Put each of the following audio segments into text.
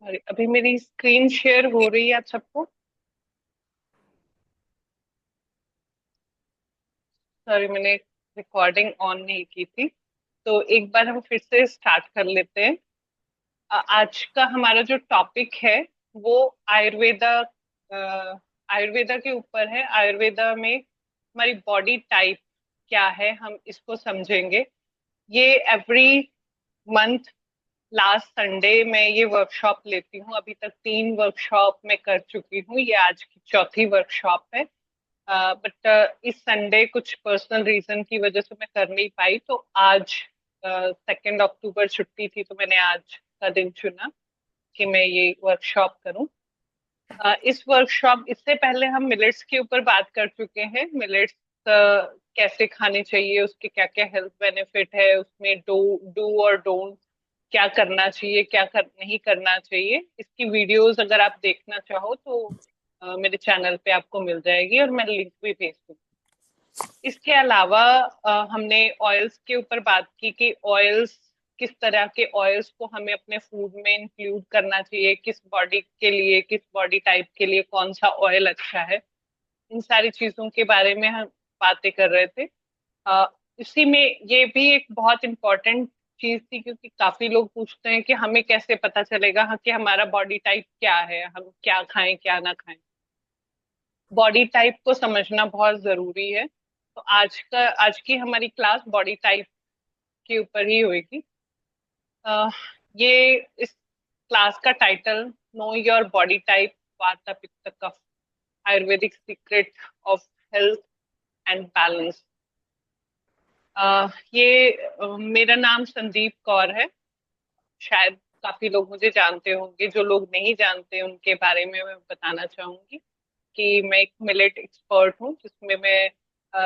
अरे अभी मेरी स्क्रीन शेयर हो रही है आप सबको। सॉरी, मैंने रिकॉर्डिंग ऑन नहीं की थी। तो एक बार हम फिर से स्टार्ट कर लेते हैं। आज का हमारा जो टॉपिक है वो आयुर्वेदा आयुर्वेदा के ऊपर है। आयुर्वेदा में हमारी बॉडी टाइप क्या है, हम इसको समझेंगे। ये एवरी मंथ लास्ट संडे में ये वर्कशॉप लेती हूँ। अभी तक 3 वर्कशॉप मैं कर चुकी हूँ, ये आज की चौथी वर्कशॉप है। बट इस संडे कुछ पर्सनल रीजन की वजह से मैं कर नहीं पाई, तो आज 2 अक्टूबर छुट्टी थी, तो मैंने आज का दिन चुना कि मैं ये वर्कशॉप करूं। इस वर्कशॉप इससे पहले हम मिलेट्स के ऊपर बात कर चुके हैं। मिलेट्स कैसे खाने चाहिए, उसके क्या क्या हेल्थ बेनिफिट है, उसमें डू और डोंट, क्या करना चाहिए, नहीं करना चाहिए। इसकी वीडियोस अगर आप देखना चाहो तो मेरे चैनल पे आपको मिल जाएगी, और मैं लिंक भी भेज दूँ। इसके अलावा हमने ऑयल्स के ऊपर बात की कि ऑयल्स, किस तरह के ऑयल्स को हमें अपने फूड में इंक्लूड करना चाहिए, किस बॉडी के लिए, किस बॉडी टाइप के लिए कौन सा ऑयल अच्छा है। इन सारी चीजों के बारे में हम बातें कर रहे थे। अ, इसी में ये भी एक बहुत इम्पोर्टेंट चीज थी, क्योंकि काफी लोग पूछते हैं कि हमें कैसे पता चलेगा कि हमारा बॉडी टाइप क्या है, हम क्या खाएं क्या ना खाएं। बॉडी टाइप को समझना बहुत जरूरी है। तो आज की हमारी क्लास बॉडी टाइप के ऊपर ही होगी। अह, ये इस क्लास का title know your body type, vata pitta kapha, ayurvedic secret of health and balance. ये मेरा नाम संदीप कौर है। शायद काफी लोग मुझे जानते होंगे, जो लोग नहीं जानते उनके बारे में मैं बताना चाहूंगी कि मैं एक मिलेट एक्सपर्ट हूँ, जिसमें मैं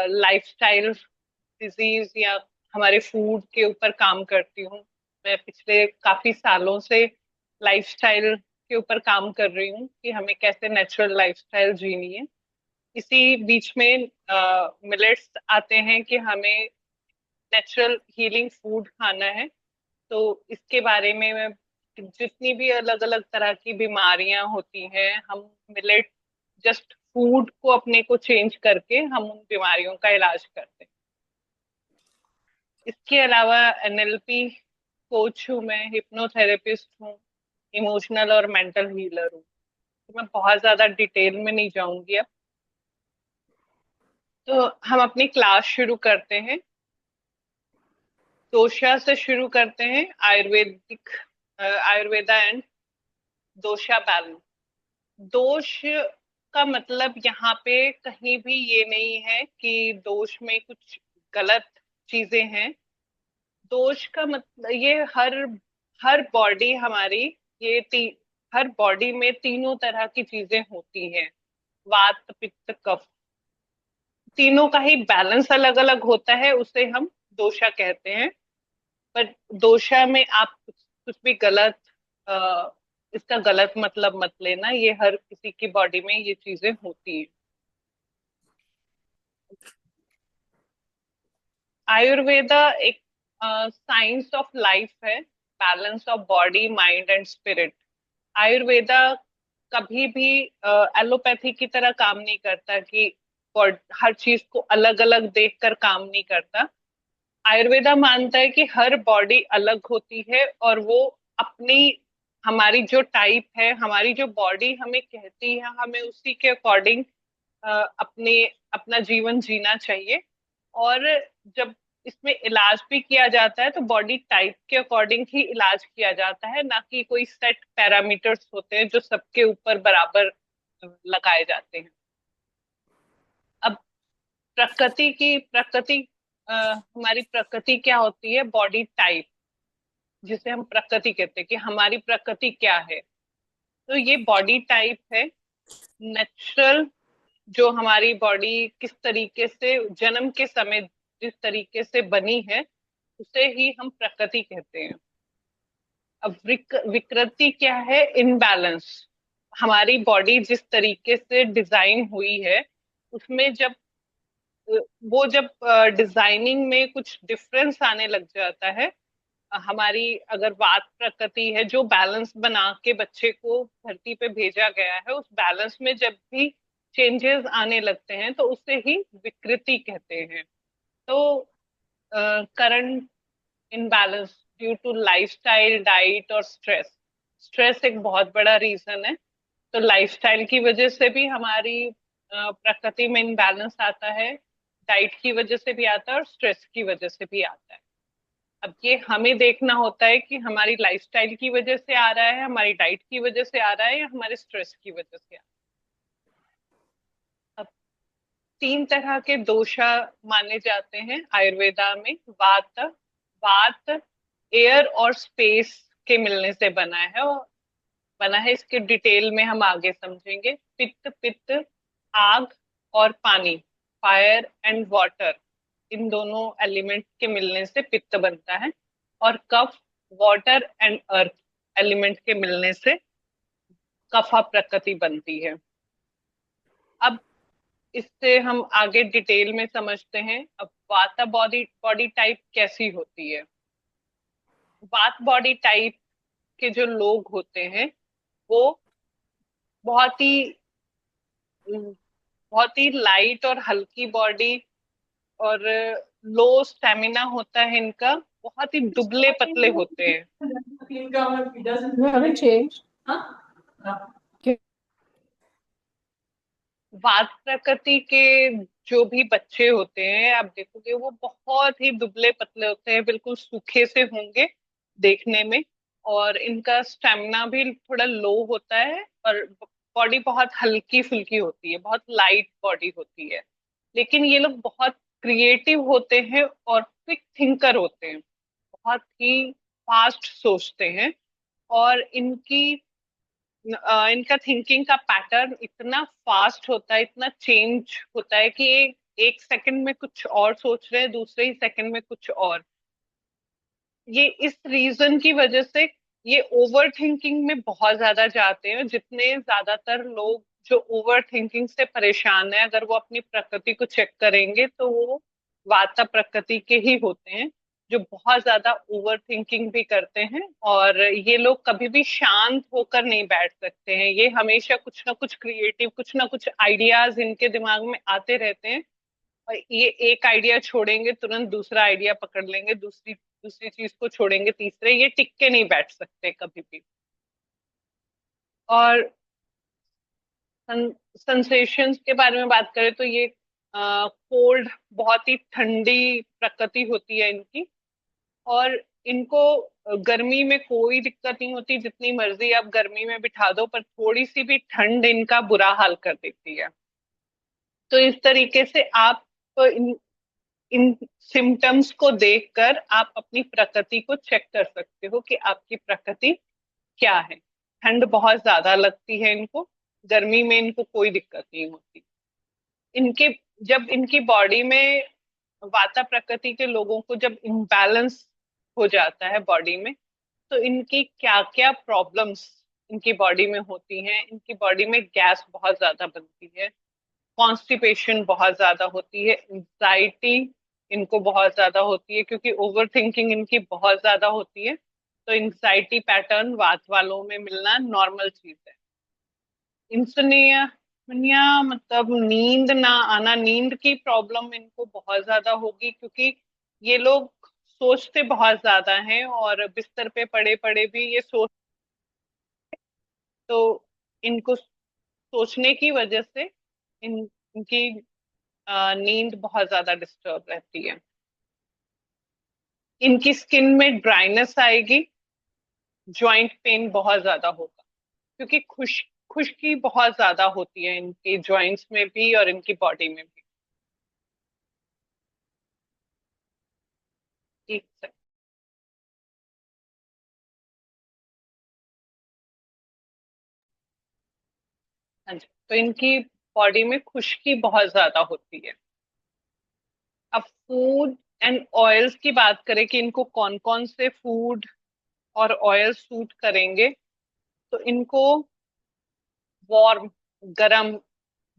लाइफस्टाइल डिजीज या हमारे फूड के ऊपर काम करती हूँ। मैं पिछले काफी सालों से लाइफस्टाइल के ऊपर काम कर रही हूँ कि हमें कैसे नेचुरल लाइफस्टाइल जीनी है। इसी बीच में मिलेट्स आते हैं कि हमें नेचुरल हीलिंग फूड खाना है। तो इसके बारे में मैं, जितनी भी अलग अलग तरह की बीमारियां होती हैं, हम मिलेट जस्ट फूड को अपने को चेंज करके हम उन बीमारियों का इलाज करते हैं। इसके अलावा एनएलपी कोच हूँ मैं, हिप्नोथेरेपिस्ट हूँ, इमोशनल और मेंटल हीलर हूँ। तो मैं बहुत ज्यादा डिटेल में नहीं जाऊंगी अब। तो हम अपनी क्लास शुरू करते हैं। दोषा से शुरू करते हैं। Ayurveda and dosha balance. दोष का मतलब यहाँ पे कहीं भी ये नहीं है कि दोष में कुछ गलत चीजें हैं। दोष का मतलब ये हर हर बॉडी हमारी, ये हर बॉडी में तीनों तरह की चीजें होती हैं। वात पित्त कफ, तीनों का ही बैलेंस अलग अलग होता है, उसे हम दोषा कहते हैं। पर दोषा में आप कुछ भी गलत, आ, इसका गलत मतलब मत लेना। ये हर किसी की बॉडी में ये चीजें होती हैं। आयुर्वेदा एक साइंस ऑफ लाइफ है, balance of body mind and spirit. Ayurveda कभी भी एलोपैथी की तरह काम नहीं करता कि हर चीज को अलग अलग देखकर काम नहीं करता। आयुर्वेदा मानता है कि हर बॉडी अलग होती है, और वो अपनी, हमारी जो टाइप है, हमारी जो बॉडी हमें कहती है, हमें उसी के अकॉर्डिंग अपने अपना जीवन जीना चाहिए। और जब इसमें इलाज भी किया जाता है तो बॉडी टाइप के अकॉर्डिंग ही इलाज किया जाता है, ना कि कोई सेट पैरामीटर्स होते हैं जो सबके ऊपर बराबर लगाए जाते हैं। अब प्रकृति, हमारी प्रकृति क्या होती है, बॉडी टाइप, जिसे हम प्रकृति कहते हैं कि हमारी प्रकृति क्या है। तो ये बॉडी टाइप है नेचुरल, जो हमारी बॉडी किस तरीके से जन्म के समय जिस तरीके से बनी है, उसे ही हम प्रकृति कहते हैं। अब विकृति क्या है, इनबैलेंस। हमारी बॉडी जिस तरीके से डिजाइन हुई है, उसमें जब वो जब डिजाइनिंग में कुछ डिफरेंस आने लग जाता है, हमारी अगर वात प्रकृति है जो बैलेंस बना के बच्चे को धरती पे भेजा गया है, उस बैलेंस में जब भी चेंजेस आने लगते हैं तो उसे ही विकृति कहते हैं। तो current imbalance due to lifestyle, diet और स्ट्रेस। स्ट्रेस एक बहुत बड़ा रीजन है। तो लाइफस्टाइल की वजह से भी हमारी प्रकृति में इनबैलेंस आता है, डाइट की वजह से भी आता है और स्ट्रेस की वजह से भी आता है। अब ये हमें देखना होता है कि हमारी लाइफस्टाइल की वजह से आ रहा है, हमारी डाइट की वजह से आ रहा है, या हमारे स्ट्रेस की वजह से आ रहा है। अब तीन तरह के दोषा माने जाते हैं आयुर्वेदा में। वात, वात एयर और स्पेस के मिलने से बना है, और बना है, इसके डिटेल में हम आगे समझेंगे। पित्त, पित्त आग और पानी, फायर एंड वाटर, इन दोनों एलिमेंट के मिलने से पित्त बनता है। और कफ, वाटर एंड अर्थ एलिमेंट के मिलने से कफा प्रकृति बनती है। अब इससे हम आगे डिटेल में समझते हैं। अब वाता बॉडी बॉडी टाइप कैसी होती है। वात बॉडी टाइप के जो लोग होते हैं वो बहुत ही बहुत ही लाइट और हल्की बॉडी, और लो स्टेमिना होता है इनका, बहुत ही दुबले पतले होते हैं। You haven't changed. Okay. वात प्रकृति के जो भी बच्चे होते हैं, आप देखोगे वो बहुत ही दुबले पतले होते हैं, बिल्कुल सूखे से होंगे देखने में। और इनका स्टेमिना भी थोड़ा लो होता है, और बॉडी बहुत हल्की फुल्की होती है, बहुत लाइट बॉडी होती है। लेकिन ये लोग बहुत क्रिएटिव होते हैं और क्विक थिंकर होते हैं, बहुत ही फास्ट सोचते हैं। और इनका थिंकिंग का पैटर्न इतना फास्ट होता है, इतना चेंज होता है कि एक सेकंड में कुछ और सोच रहे हैं, दूसरे ही सेकंड में कुछ और। ये इस रीजन की वजह से ये ओवर थिंकिंग में बहुत ज्यादा जाते हैं। जितने ज्यादातर लोग जो ओवर थिंकिंग से परेशान है, अगर वो अपनी प्रकृति को चेक करेंगे तो वो वाता प्रकृति के ही होते हैं, जो बहुत ज्यादा ओवर थिंकिंग भी करते हैं। और ये लोग कभी भी शांत होकर नहीं बैठ सकते हैं, ये हमेशा कुछ ना कुछ क्रिएटिव, कुछ ना कुछ आइडियाज इनके दिमाग में आते रहते हैं। और ये एक आइडिया छोड़ेंगे तुरंत दूसरा आइडिया पकड़ लेंगे, दूसरी दूसरी चीज को छोड़ेंगे तीसरे, ये टिक के नहीं बैठ सकते कभी भी। और सेंसेशंस के बारे में बात करें तो ये कोल्ड, बहुत ही ठंडी प्रकृति होती है इनकी। और इनको गर्मी में कोई दिक्कत नहीं होती, जितनी मर्जी आप गर्मी में बिठा दो, पर थोड़ी सी भी ठंड इनका बुरा हाल कर देती है। तो इस तरीके से आप इन सिम्टम्स को देखकर आप अपनी प्रकृति को चेक कर सकते हो कि आपकी प्रकृति क्या है। ठंड बहुत ज्यादा लगती है इनको, गर्मी में इनको कोई दिक्कत नहीं होती। इनके जब इनकी बॉडी में, वाता प्रकृति के लोगों को जब इम्बैलेंस हो जाता है बॉडी में, तो इनकी क्या क्या प्रॉब्लम्स इनकी बॉडी में होती हैं। इनकी बॉडी में गैस बहुत ज्यादा बनती है, कॉन्स्टिपेशन बहुत ज्यादा होती है, एंजाइटी इनको बहुत ज्यादा होती है, क्योंकि ओवर थिंकिंग इनकी बहुत ज्यादा होती है। तो एंजाइटी पैटर्न वात वालों में मिलना नॉर्मल चीज है। इंसोनिया मतलब नींद ना आना, नींद की प्रॉब्लम इनको बहुत ज्यादा होगी, क्योंकि ये लोग सोचते बहुत ज्यादा हैं, और बिस्तर पे पड़े पड़े भी ये सोच, तो इनको सोचने की वजह से इनकी नींद बहुत ज्यादा डिस्टर्ब रहती है। इनकी स्किन में ड्राइनेस आएगी, जॉइंट पेन बहुत ज्यादा होगा, क्योंकि खुश्की बहुत ज्यादा होती है इनके जॉइंट्स में भी और इनकी बॉडी में भी। ठीक है। हाँ जी, तो इनकी बॉडी में खुश्की बहुत ज्यादा होती है। अब फूड एंड ऑयल्स की बात करें कि इनको कौन कौन से फूड और ऑयल सूट करेंगे, तो इनको वार्म, गरम,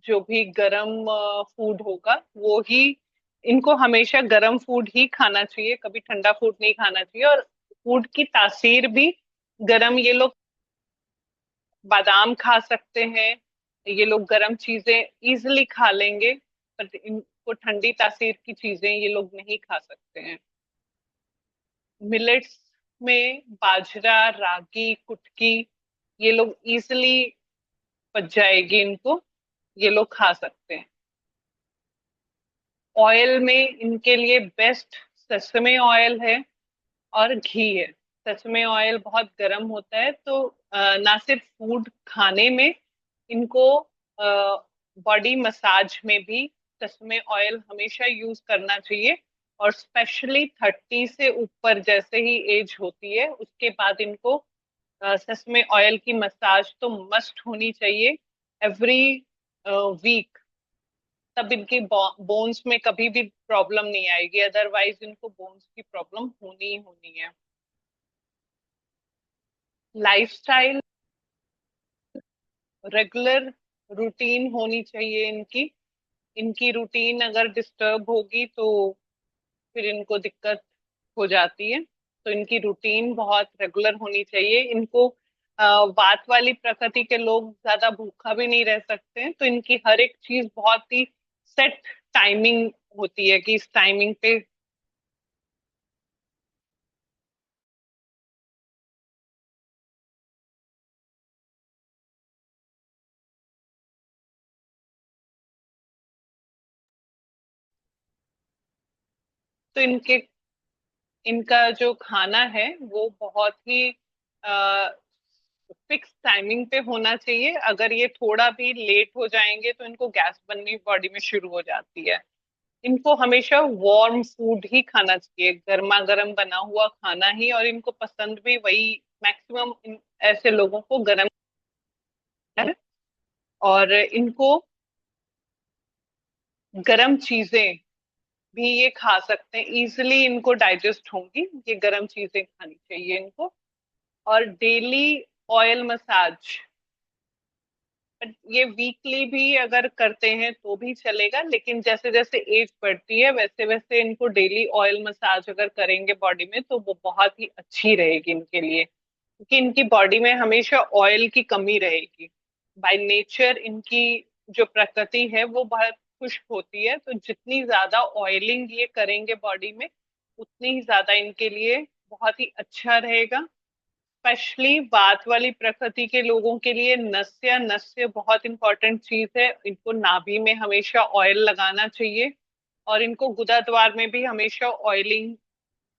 जो भी गरम फूड होगा वो ही, इनको हमेशा गरम फूड ही खाना चाहिए, कभी ठंडा फूड नहीं खाना चाहिए। और फूड की तासीर भी गरम, ये लोग बादाम खा सकते हैं, ये लोग गरम चीजें इजिली खा लेंगे, पर इनको ठंडी तासीर की चीजें ये लोग नहीं खा सकते हैं। मिलेट्स में बाजरा, रागी, कुटकी, ये लोग इजिली पच जाएगी इनको, ये लोग खा सकते हैं। ऑयल में इनके लिए बेस्ट ससमे ऑयल है और घी है। सचमे ऑयल बहुत गर्म होता है, तो ना सिर्फ फूड खाने में, इनको बॉडी मसाज में भी सचमे ऑयल हमेशा यूज करना चाहिए। और स्पेशली 30 से ऊपर जैसे ही एज होती है उसके बाद इनको सचमे ऑयल की मसाज तो मस्ट होनी चाहिए एवरी वीक। तब इनकी बोन्स में कभी भी प्रॉब्लम नहीं आएगी, अदरवाइज इनको बोन्स की प्रॉब्लम होनी ही होनी है। लाइफस्टाइल, रेगुलर रूटीन होनी चाहिए इनकी। इनकी रूटीन अगर डिस्टर्ब होगी तो फिर इनको दिक्कत हो जाती है। तो इनकी रूटीन बहुत रेगुलर होनी चाहिए। इनको वात वाली प्रकृति के लोग ज्यादा भूखा भी नहीं रह सकते हैं, तो इनकी हर एक चीज बहुत ही सेट टाइमिंग होती है कि इस टाइमिंग पे। तो इनके इनका जो खाना है वो बहुत ही फिक्स टाइमिंग पे होना चाहिए। अगर ये थोड़ा भी लेट हो जाएंगे तो इनको गैस बननी बॉडी में शुरू हो जाती है। इनको हमेशा वार्म फूड ही खाना चाहिए, गर्मा गर्म बना हुआ खाना ही, और इनको पसंद भी वही। मैक्सिमम ऐसे लोगों को गर्म है। और इनको गर्म चीजें भी ये खा सकते हैं, इजिली इनको डाइजेस्ट होंगी, ये गर्म चीजें खानी चाहिए इनको। और डेली ऑयल मसाज, ये वीकली भी अगर करते हैं तो भी चलेगा, लेकिन जैसे जैसे एज बढ़ती है वैसे वैसे इनको डेली ऑयल मसाज अगर करेंगे बॉडी में तो वो बहुत ही अच्छी रहेगी इनके लिए, क्योंकि इनकी बॉडी में हमेशा ऑयल की कमी रहेगी। बाय नेचर इनकी जो प्रकृति है वो बहुत खुश्क होती है, तो जितनी ज्यादा ऑयलिंग ये करेंगे बॉडी में उतनी ही ज्यादा इनके लिए बहुत ही अच्छा रहेगा। स्पेशली बात वाली प्रकृति के लोगों के लिए नस्य बहुत इंपॉर्टेंट चीज है। इनको नाभि में हमेशा ऑयल लगाना चाहिए, और इनको गुदा द्वार में भी हमेशा ऑयलिंग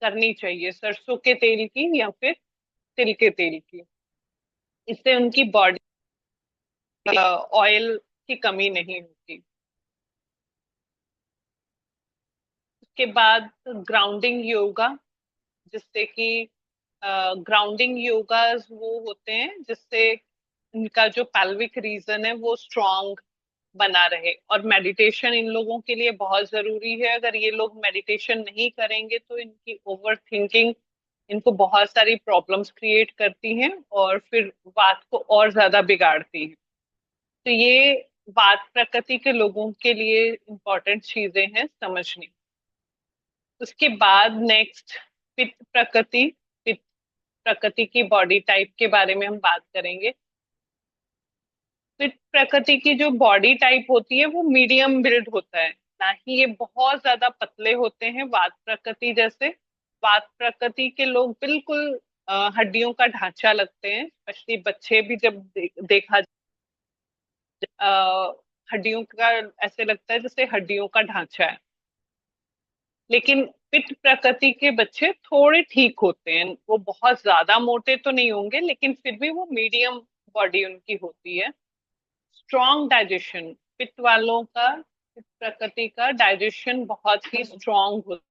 करनी चाहिए, सरसों के तेल की या फिर तिल के तेल की। इससे उनकी बॉडी ऑयल की कमी नहीं होती। उसके बाद ग्राउंडिंग योगा, जिससे कि ग्राउंडिंग योगाज वो होते हैं जिससे इनका जो पैल्विक रीजन है वो स्ट्रांग बना रहे। और मेडिटेशन इन लोगों के लिए बहुत जरूरी है। अगर ये लोग मेडिटेशन नहीं करेंगे तो इनकी ओवर थिंकिंग इनको बहुत सारी प्रॉब्लम्स क्रिएट करती हैं और फिर बात को और ज्यादा बिगाड़ती हैं। तो ये बात प्रकृति के लोगों के लिए इम्पोर्टेंट चीजें हैं समझनी। उसके बाद नेक्स्ट पित्त प्रकृति। पित्त प्रकृति की बॉडी टाइप के बारे में हम बात करेंगे। पित्त प्रकृति की जो बॉडी टाइप होती है वो मीडियम बिल्ड होता है, ना ही ये बहुत ज्यादा पतले होते हैं वात प्रकृति जैसे। वात प्रकृति के लोग बिल्कुल हड्डियों का ढांचा लगते हैं, स्पेशली बच्चे भी जब देखा हड्डियों का ऐसे लगता है जैसे हड्डियों का ढांचा है। लेकिन पित्त प्रकृति के बच्चे थोड़े ठीक होते हैं, वो बहुत ज्यादा मोटे तो नहीं होंगे लेकिन फिर भी वो मीडियम बॉडी उनकी होती है। स्ट्रॉन्ग डाइजेशन, पित्त वालों का, पित्त प्रकृति का डाइजेशन बहुत ही स्ट्रॉन्ग होता है।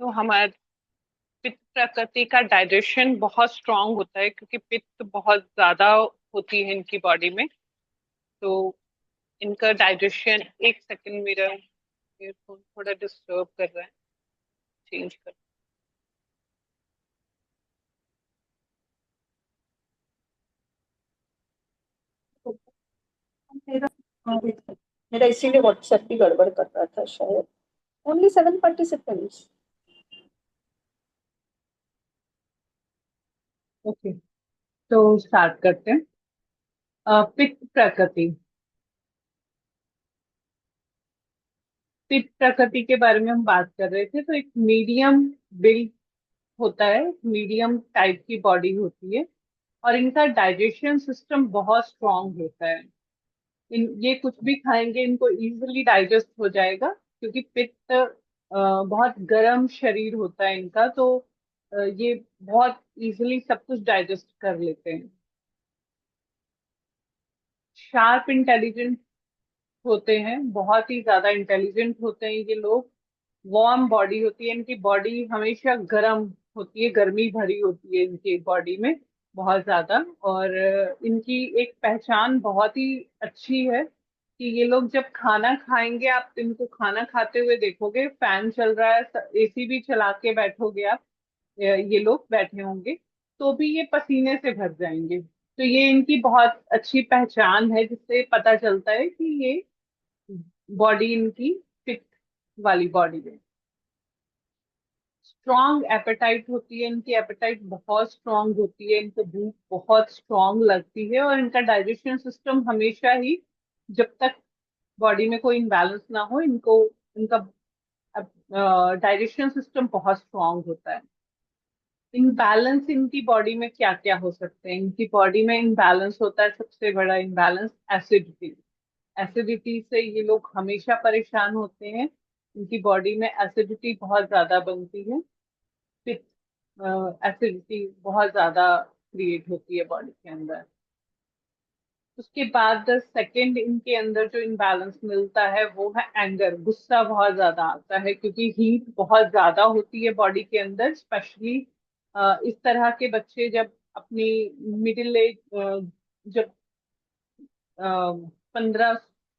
तो हमारे पित्त प्रकृति का डाइजेशन बहुत स्ट्रांग होता है, क्योंकि पित्त बहुत ज्यादा होती है इनकी बॉडी में। तो इनका डाइजेशन, एक सेकंड मेरा ईयरफोन थोड़ा डिस्टर्ब कर रहा है, चेंज कर। मेरा इसीलिए व्हाट्सएप भी गड़बड़ कर रहा था शायद। Only 7 participants। ओके, तो स्टार्ट करते हैं। पित्त प्रकृति। पित्त प्रकृति के बारे में हम बात कर रहे थे। तो एक मीडियम बिल्ड होता है, मीडियम टाइप की बॉडी होती है, और इनका डाइजेशन सिस्टम बहुत स्ट्रांग होता है। ये कुछ भी खाएंगे इनको इजीली डाइजेस्ट हो जाएगा, क्योंकि पित्त बहुत गर्म शरीर होता है इनका, तो ये बहुत इजीली सब कुछ डाइजेस्ट कर लेते हैं। शार्प इंटेलिजेंट होते हैं, बहुत ही ज्यादा इंटेलिजेंट होते हैं ये लोग। वार्म बॉडी होती है इनकी, बॉडी हमेशा गर्म होती है, गर्मी भरी होती है इनकी बॉडी में बहुत ज्यादा। और इनकी एक पहचान बहुत ही अच्छी है कि ये लोग जब खाना खाएंगे, आप इनको खाना खाते हुए देखोगे, फैन चल रहा है, एसी भी चला के बैठोगे आप, ये लोग बैठे होंगे, तो भी ये पसीने से भर जाएंगे। तो ये इनकी बहुत अच्छी पहचान है, जिससे पता चलता है कि ये बॉडी इनकी फिट वाली बॉडी है। स्ट्रॉन्ग एपेटाइट होती है इनकी, एपेटाइट बहुत स्ट्रॉन्ग होती है, इनको भूख बहुत स्ट्रॉन्ग लगती है, और इनका डाइजेशन सिस्टम हमेशा ही, जब तक बॉडी में कोई इम्बैलेंस ना हो, इनको इनका डाइजेशन सिस्टम बहुत स्ट्रॉन्ग होता है। इम्बैलेंस इनकी बॉडी में क्या क्या हो सकते हैं? इनकी बॉडी में इम्बैलेंस होता है, सबसे बड़ा इम्बैलेंस एसिडिटी। एसिडिटी से ये लोग हमेशा परेशान होते हैं, इनकी बॉडी में एसिडिटी बहुत ज्यादा बनती है। पित्त, एसिडिटी बहुत ज्यादा क्रिएट होती है बॉडी के अंदर। उसके बाद सेकंड इनके अंदर जो इम्बैलेंस मिलता है वो है एंगर, गुस्सा बहुत ज्यादा आता है, क्योंकि हीट बहुत ज्यादा होती है बॉडी के अंदर। स्पेशली इस तरह के बच्चे जब अपनी मिडिल एज, जब 15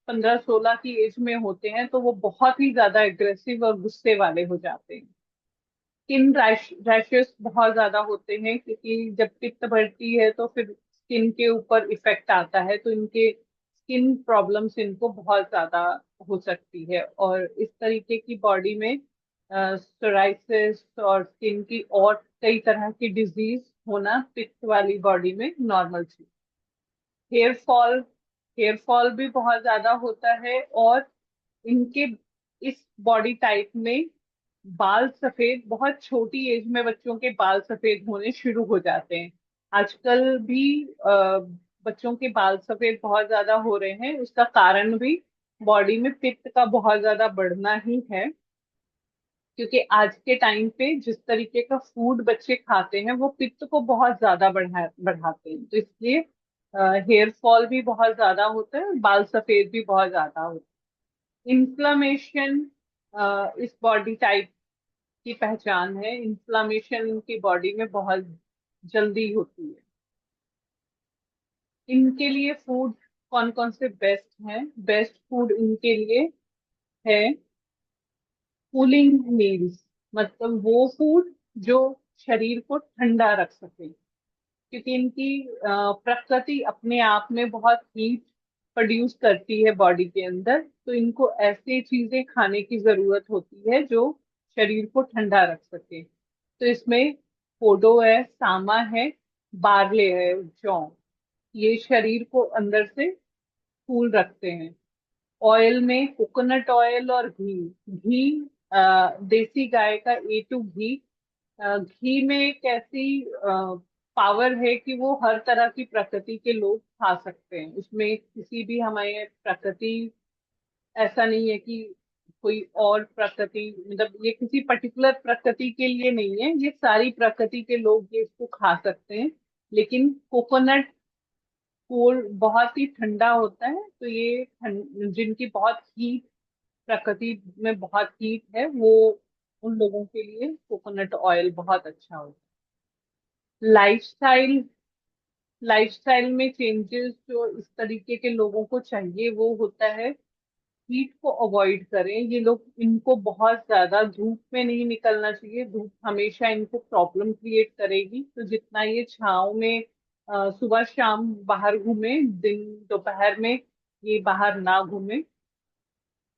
15 16 की एज में होते हैं, तो वो बहुत ही ज्यादा एग्रेसिव और गुस्से वाले हो जाते हैं। स्किन रैशेस बहुत ज्यादा होते हैं, क्योंकि जब पित्त बढ़ती है तो फिर स्किन के ऊपर इफेक्ट आता है, तो इनके स्किन प्रॉब्लम्स इनको बहुत ज्यादा हो सकती है। और इस तरीके की बॉडी में सोराइसिस और स्किन की और कई तरह की डिजीज होना पित्त वाली बॉडी में नॉर्मल चीज। हेयर फॉल, हेयर फॉल भी बहुत ज्यादा होता है, और इनके इस बॉडी टाइप में बाल सफेद, बहुत छोटी एज में बच्चों के बाल सफेद होने शुरू हो जाते हैं। आजकल भी बच्चों के बाल सफेद बहुत ज्यादा हो रहे हैं, उसका कारण भी बॉडी में पित्त का बहुत ज्यादा बढ़ना ही है। क्योंकि आज के टाइम पे जिस तरीके का फूड बच्चे खाते हैं, वो पित्त को बहुत ज्यादा बढ़ाते हैं, तो इसलिए हेयर फॉल भी बहुत ज्यादा होता है, बाल सफेद भी बहुत ज्यादा होता है। इन्फ्लामेशन इस बॉडी टाइप की पहचान है। इन्फ्लामेशन इनकी बॉडी में बहुत जल्दी होती है। इनके लिए फूड कौन कौन से बेस्ट हैं? बेस्ट फूड इनके लिए है कूलिंग मील्स, मतलब वो फूड जो शरीर को ठंडा रख सके, क्योंकि इनकी प्रकृति अपने आप में बहुत हीट प्रोड्यूस करती है बॉडी के अंदर, तो इनको ऐसी चीजें खाने की जरूरत होती है जो शरीर को ठंडा रख सके। तो इसमें कोडो है, सामा है, बार्ले है, जौ, ये शरीर को अंदर से कूल रखते हैं। ऑयल में कोकोनट ऑयल और घी। घी देसी गाय का A2 घी। घी में एक ऐसी पावर है कि वो हर तरह की प्रकृति के लोग खा सकते हैं, उसमें किसी भी हमारे प्रकृति, ऐसा नहीं है कि कोई और प्रकृति, मतलब ये किसी पर्टिकुलर प्रकृति के लिए नहीं है, ये सारी प्रकृति के लोग ये इसको खा सकते हैं। लेकिन कोकोनट कोल्ड बहुत ही ठंडा होता है, तो ये जिनकी बहुत हीट, प्रकृति में बहुत हीट है, वो उन लोगों के लिए कोकोनट ऑयल बहुत अच्छा होता है। लाइफस्टाइल, लाइफस्टाइल में चेंजेस जो इस तरीके के लोगों को चाहिए वो होता है, हीट को अवॉइड करें ये लोग। इनको बहुत ज्यादा धूप में नहीं निकलना चाहिए, धूप हमेशा इनको प्रॉब्लम क्रिएट करेगी। तो जितना ये छांव में सुबह शाम बाहर घूमे, दिन दोपहर में ये बाहर ना घूमे।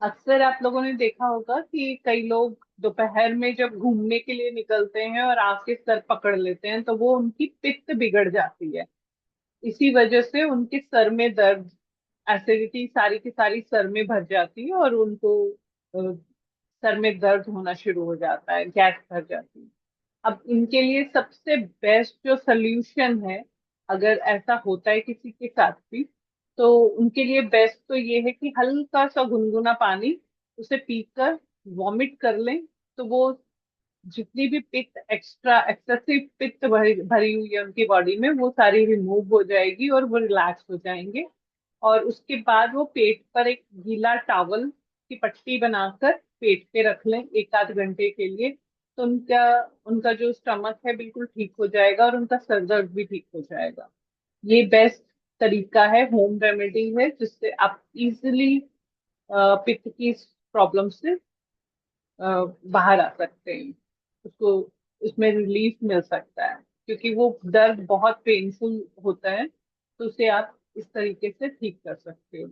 अक्सर आप लोगों ने देखा होगा कि कई लोग दोपहर में जब घूमने के लिए निकलते हैं और आग के सर पकड़ लेते हैं, तो वो उनकी पित्त बिगड़ जाती है। इसी वजह से उनके सर में दर्द, एसिडिटी सारी की सारी सर में भर जाती है और उनको सर में दर्द होना शुरू हो जाता है, गैस भर जाती है। अब इनके लिए सबसे बेस्ट जो सोल्यूशन है, अगर ऐसा होता है किसी के साथ भी, तो उनके लिए बेस्ट तो ये है कि हल्का सा गुनगुना पानी उसे पीकर वॉमिट कर लें। तो वो जितनी भी पित्त, एक्स्ट्रा एक्सेसिव पित्त भरी हुई है उनकी बॉडी में, वो सारी रिमूव हो जाएगी और वो रिलैक्स हो जाएंगे। और उसके बाद वो पेट पर एक गीला टॉवल की पट्टी बनाकर पेट पे रख लें 1 आध घंटे के लिए। तो उनका उनका जो स्टमक है बिल्कुल ठीक हो जाएगा और उनका सर दर्द भी ठीक हो जाएगा। ये बेस्ट तरीका है, होम रेमेडी है, जिससे आप इजिली पित्त की प्रॉब्लम से बाहर आ सकते हैं। उसको उसमें रिलीफ मिल सकता है, क्योंकि वो दर्द बहुत पेनफुल होता है। तो उसे आप इस तरीके से ठीक कर सकते हो।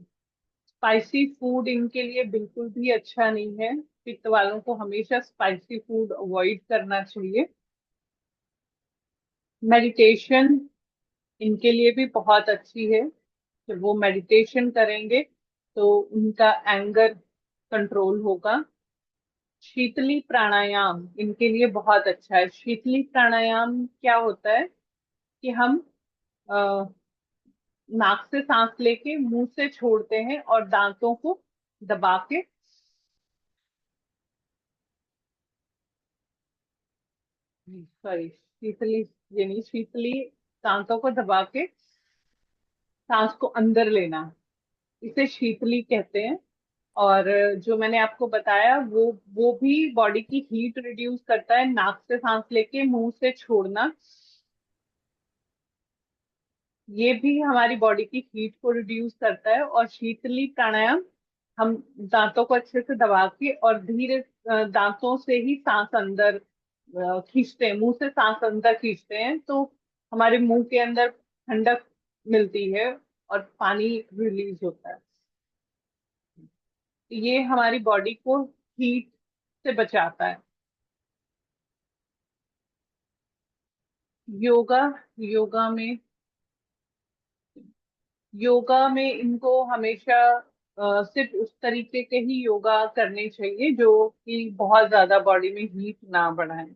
स्पाइसी फूड इनके लिए बिल्कुल भी अच्छा नहीं है। पित्त वालों को हमेशा स्पाइसी फूड अवॉइड करना चाहिए। मेडिटेशन इनके लिए भी बहुत अच्छी है। जब वो मेडिटेशन करेंगे तो उनका एंगर कंट्रोल होगा। शीतली प्राणायाम इनके लिए बहुत अच्छा है। शीतली प्राणायाम क्या होता है कि हम अ, नाक से सांस लेके मुंह से छोड़ते हैं और दांतों को दबा के, सॉरी, शीतली, ये नहीं, शीतली दांतों को दबा के सांस को अंदर लेना, इसे शीतली कहते हैं। और जो मैंने आपको बताया वो भी बॉडी की हीट रिड्यूस करता है। नाक से सांस लेके मुंह से छोड़ना, ये भी हमारी बॉडी की हीट को रिड्यूस करता है। और शीतली प्राणायाम, हम दांतों को अच्छे से दबा के और धीरे दांतों से ही सांस अंदर खींचते हैं, मुंह से सांस अंदर खींचते हैं, तो हमारे मुंह के अंदर ठंडक मिलती है और पानी रिलीज होता है। ये हमारी बॉडी को हीट से बचाता है। योगा, योगा में योगा में इनको हमेशा सिर्फ उस तरीके के ही योगा करने चाहिए जो कि बहुत ज्यादा बॉडी में हीट ना बढ़ाए।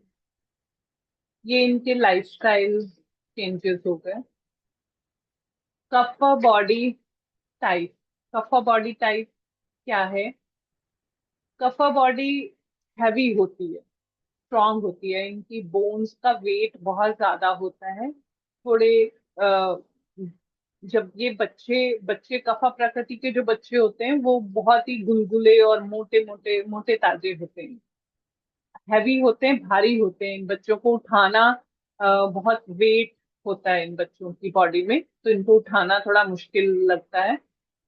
ये इनके लाइफस्टाइल चेंजेस हो गए। कफ बॉडी टाइप, कफ बॉडी टाइप क्या है? कफ बॉडी हैवी होती है, स्ट्रांग होती है, इनकी बोन्स का वेट बहुत ज्यादा होता है। थोड़े जब ये बच्चे बच्चे कफा प्रकृति के जो बच्चे होते हैं वो बहुत ही गुलगुले और मोटे मोटे मोटे ताजे होते हैं, हैवी होते हैं, भारी होते हैं। इन बच्चों को उठाना, बहुत वेट होता है इन बच्चों की बॉडी में, तो इनको उठाना थोड़ा मुश्किल लगता है।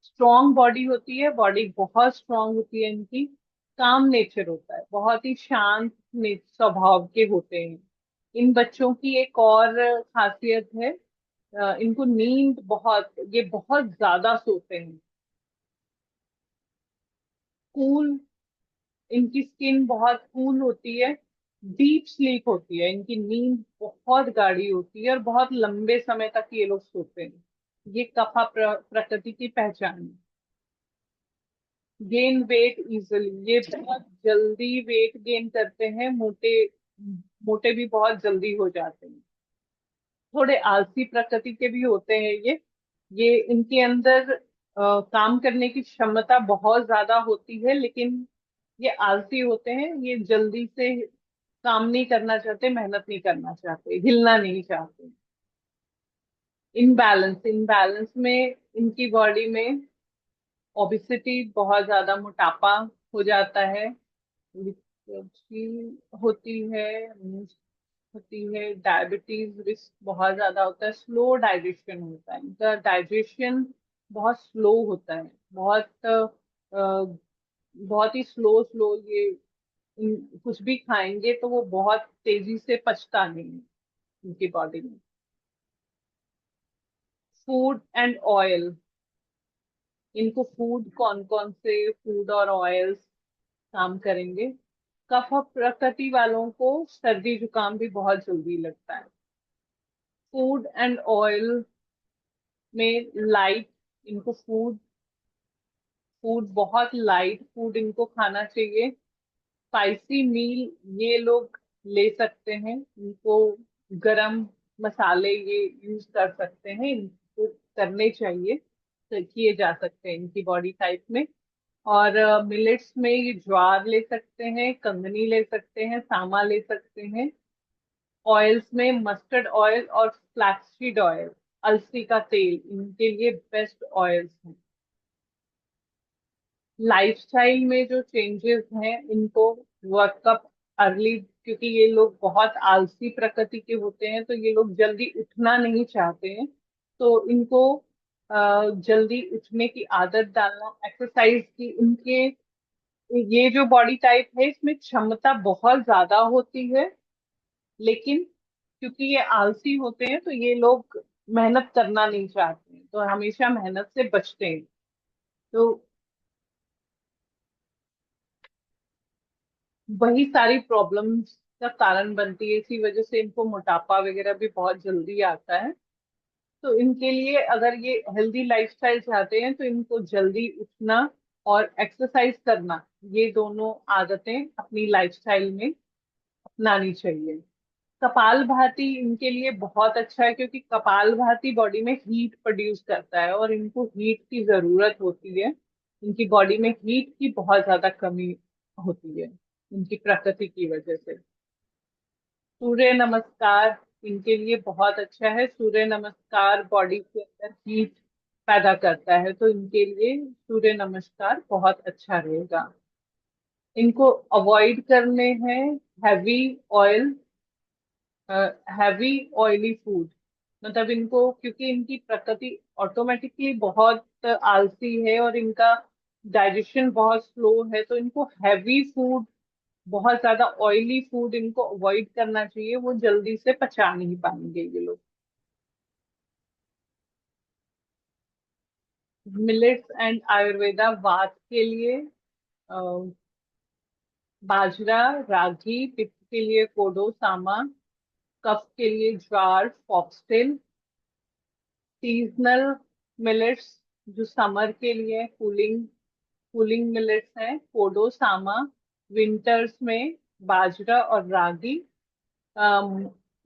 स्ट्रॉन्ग बॉडी होती है, बॉडी बहुत स्ट्रॉन्ग होती है इनकी। काम नेचर होता है, बहुत ही शांत स्वभाव के होते हैं। इन बच्चों की एक और खासियत है, इनको नींद बहुत, ये बहुत ज्यादा सोते हैं। कूल, इनकी स्किन बहुत कूल होती है। डीप स्लीप होती है, इनकी नींद बहुत गाढ़ी होती है और बहुत लंबे समय तक ये लोग सोते हैं। ये कफा प्रकृति की पहचान है। गेन वेट इजिली, ये बहुत जल्दी वेट गेन करते हैं। मोटे मोटे भी बहुत जल्दी हो जाते हैं। थोड़े आलसी प्रकृति के भी होते हैं ये इनके अंदर काम करने की क्षमता बहुत ज्यादा होती है, लेकिन ये आलसी होते हैं। ये जल्दी से काम नहीं करना चाहते, मेहनत नहीं करना चाहते, हिलना नहीं चाहते। इनबैलेंस, इनबैलेंस में इनकी बॉडी में ओबिसिटी, बहुत ज्यादा मोटापा हो जाता है, लिपिड होती है, होती है, डायबिटीज रिस्क बहुत ज्यादा होता है, स्लो डाइजेशन होता है, इनका डाइजेशन बहुत स्लो होता है, बहुत ही स्लो स्लो। ये कुछ भी खाएंगे तो वो बहुत तेजी से पचता नहीं है उनकी बॉडी में। फूड एंड ऑयल, इनको फूड कौन कौन से फूड और ऑयल्स काम करेंगे। कफ और प्रकृति वालों को सर्दी जुकाम भी बहुत जल्दी लगता है। फूड एंड ऑयल में लाइट, इनको फूड फूड बहुत लाइट फूड इनको खाना चाहिए। स्पाइसी मील ये लोग ले सकते हैं, इनको गरम मसाले ये यूज कर सकते हैं, इनको करने चाहिए, तो किए जा सकते हैं इनकी बॉडी टाइप में। और मिलेट्स में ये ज्वार ले सकते हैं, कंगनी ले सकते हैं, सामा ले सकते हैं। ऑयल्स में मस्टर्ड ऑयल और फ्लैक्ससीड ऑयल, अलसी का तेल, इनके लिए बेस्ट ऑयल्स हैं। लाइफस्टाइल में जो चेंजेस हैं इनको वर्कअप अर्ली, क्योंकि ये लोग बहुत आलसी प्रकृति के होते हैं, तो ये लोग जल्दी उठना नहीं चाहते हैं। तो इनको जल्दी उठने की आदत डालना, एक्सरसाइज की, इनके ये जो बॉडी टाइप है इसमें क्षमता बहुत ज्यादा होती है, लेकिन क्योंकि ये आलसी होते हैं तो ये लोग मेहनत करना नहीं चाहते हैं, तो हमेशा मेहनत से बचते हैं। तो वही सारी प्रॉब्लम्स का कारण बनती है, इसी वजह से इनको मोटापा वगैरह भी बहुत जल्दी आता है। तो इनके लिए अगर ये हेल्दी लाइफस्टाइल चाहते हैं तो इनको जल्दी उठना और एक्सरसाइज करना, ये दोनों आदतें अपनी लाइफस्टाइल में अपनानी चाहिए। कपालभाति इनके लिए बहुत अच्छा है, क्योंकि कपालभाति बॉडी में हीट प्रोड्यूस करता है और इनको हीट की जरूरत होती है। इनकी बॉडी में हीट की बहुत ज्यादा कमी होती है इनकी प्रकृति की वजह से। सूर्य नमस्कार इनके लिए बहुत अच्छा है। सूर्य नमस्कार बॉडी के अंदर हीट पैदा करता है, तो इनके लिए सूर्य नमस्कार बहुत अच्छा रहेगा। इनको अवॉइड करने हैं heavy oil, heavy oily food. मतलब इनको, क्योंकि इनकी प्रकृति ऑटोमेटिकली बहुत आलसी है और इनका डाइजेशन बहुत स्लो है, तो इनको हैवी फूड, बहुत ज्यादा ऑयली फूड इनको अवॉइड करना चाहिए, वो जल्दी से पचा नहीं पाएंगे ये लोग। मिलेट्स एंड आयुर्वेदा वात के लिए अ, बाजरा, रागी, पित्त के लिए कोडो सामा, कफ के लिए ज्वार, फॉक्सटेल। सीजनल मिलेट्स जो समर के लिए कूलिंग कूलिंग मिलेट्स हैं, कोडो सामा। विंटर्स में बाजरा और रागी।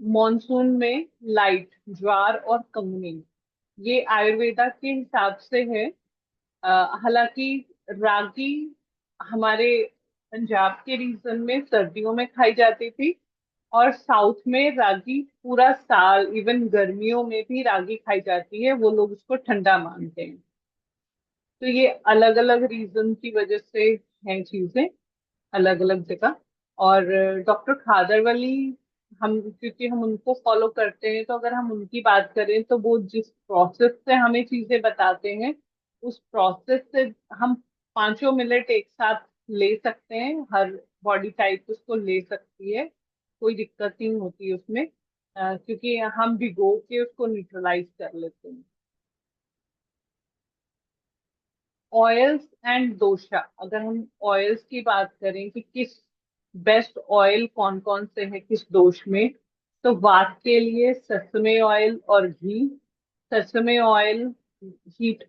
मॉनसून में लाइट ज्वार और कंगनी। ये आयुर्वेदा के हिसाब से है। हालांकि रागी हमारे पंजाब के रीजन में सर्दियों में खाई जाती थी, और साउथ में रागी पूरा साल, इवन गर्मियों में भी रागी खाई जाती है, वो लोग उसको ठंडा मानते हैं। तो ये अलग अलग रीजन की वजह से हैं चीजें, अलग अलग जगह। और डॉक्टर खादरवली, हम क्योंकि हम उनको फॉलो करते हैं, तो अगर हम उनकी बात करें तो वो जिस प्रोसेस से हमें चीजें बताते हैं, उस प्रोसेस से हम पांचों मिनट एक साथ ले सकते हैं। हर बॉडी टाइप उसको ले सकती है, कोई दिक्कत नहीं होती उसमें, क्योंकि हम भिगो के उसको न्यूट्रलाइज कर लेते हैं। ऑयल्स एंड दोशा, अगर हम ऑयल्स की बात करें कि किस बेस्ट ऑयल कौन कौन से हैं किस दोष में, तो वात के लिए ससमे ऑयल और घी। ससमे ऑयल हीट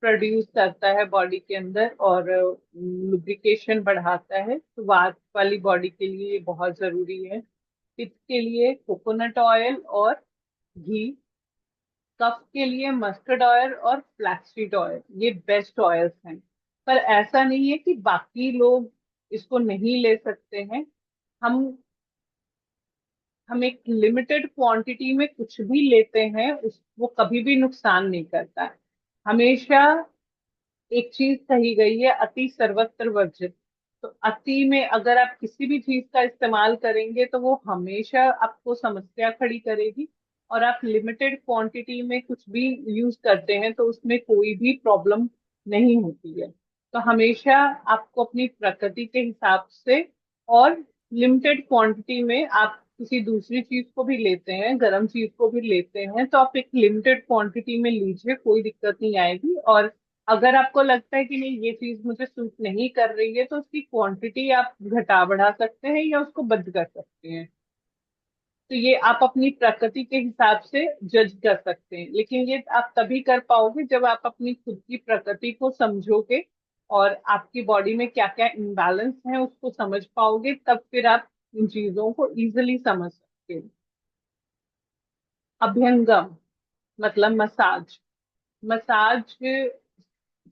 प्रोड्यूस करता है बॉडी के अंदर और लुब्रिकेशन बढ़ाता है, तो वात वाली बॉडी के लिए ये बहुत जरूरी है। पित्त के लिए कोकोनट ऑयल और घी। कफ के लिए मस्टर्ड ऑयल और फ्लैक्ससीड ऑयल, ये बेस्ट ऑयल्स हैं। पर ऐसा नहीं है कि बाकी लोग इसको नहीं ले सकते हैं। हम हम एक लिमिटेड क्वांटिटी में कुछ भी लेते हैं, उस वो कभी भी नुकसान नहीं करता है। हमेशा एक चीज कही गई है, अति सर्वत्र वर्जित। तो अति में अगर आप किसी भी चीज का इस्तेमाल करेंगे तो वो हमेशा आपको समस्या खड़ी करेगी। और आप लिमिटेड क्वांटिटी में कुछ भी यूज करते हैं तो उसमें कोई भी प्रॉब्लम नहीं होती है। तो हमेशा आपको अपनी प्रकृति के हिसाब से और लिमिटेड क्वांटिटी में, आप किसी दूसरी चीज को भी लेते हैं, गर्म चीज को भी लेते हैं, तो आप एक लिमिटेड क्वांटिटी में लीजिए, कोई दिक्कत नहीं आएगी। और अगर आपको लगता है कि नहीं ये चीज मुझे सूट नहीं कर रही है, तो उसकी क्वांटिटी आप घटा बढ़ा सकते हैं या उसको बंद कर सकते हैं। तो ये आप अपनी प्रकृति के हिसाब से जज कर सकते हैं, लेकिन ये आप तभी कर पाओगे जब आप अपनी खुद की प्रकृति को समझोगे और आपकी बॉडी में क्या क्या इम्बैलेंस है उसको समझ पाओगे, तब फिर आप इन चीजों को इजिली समझ सकते हैं। अभ्यंगम मतलब मसाज। मसाज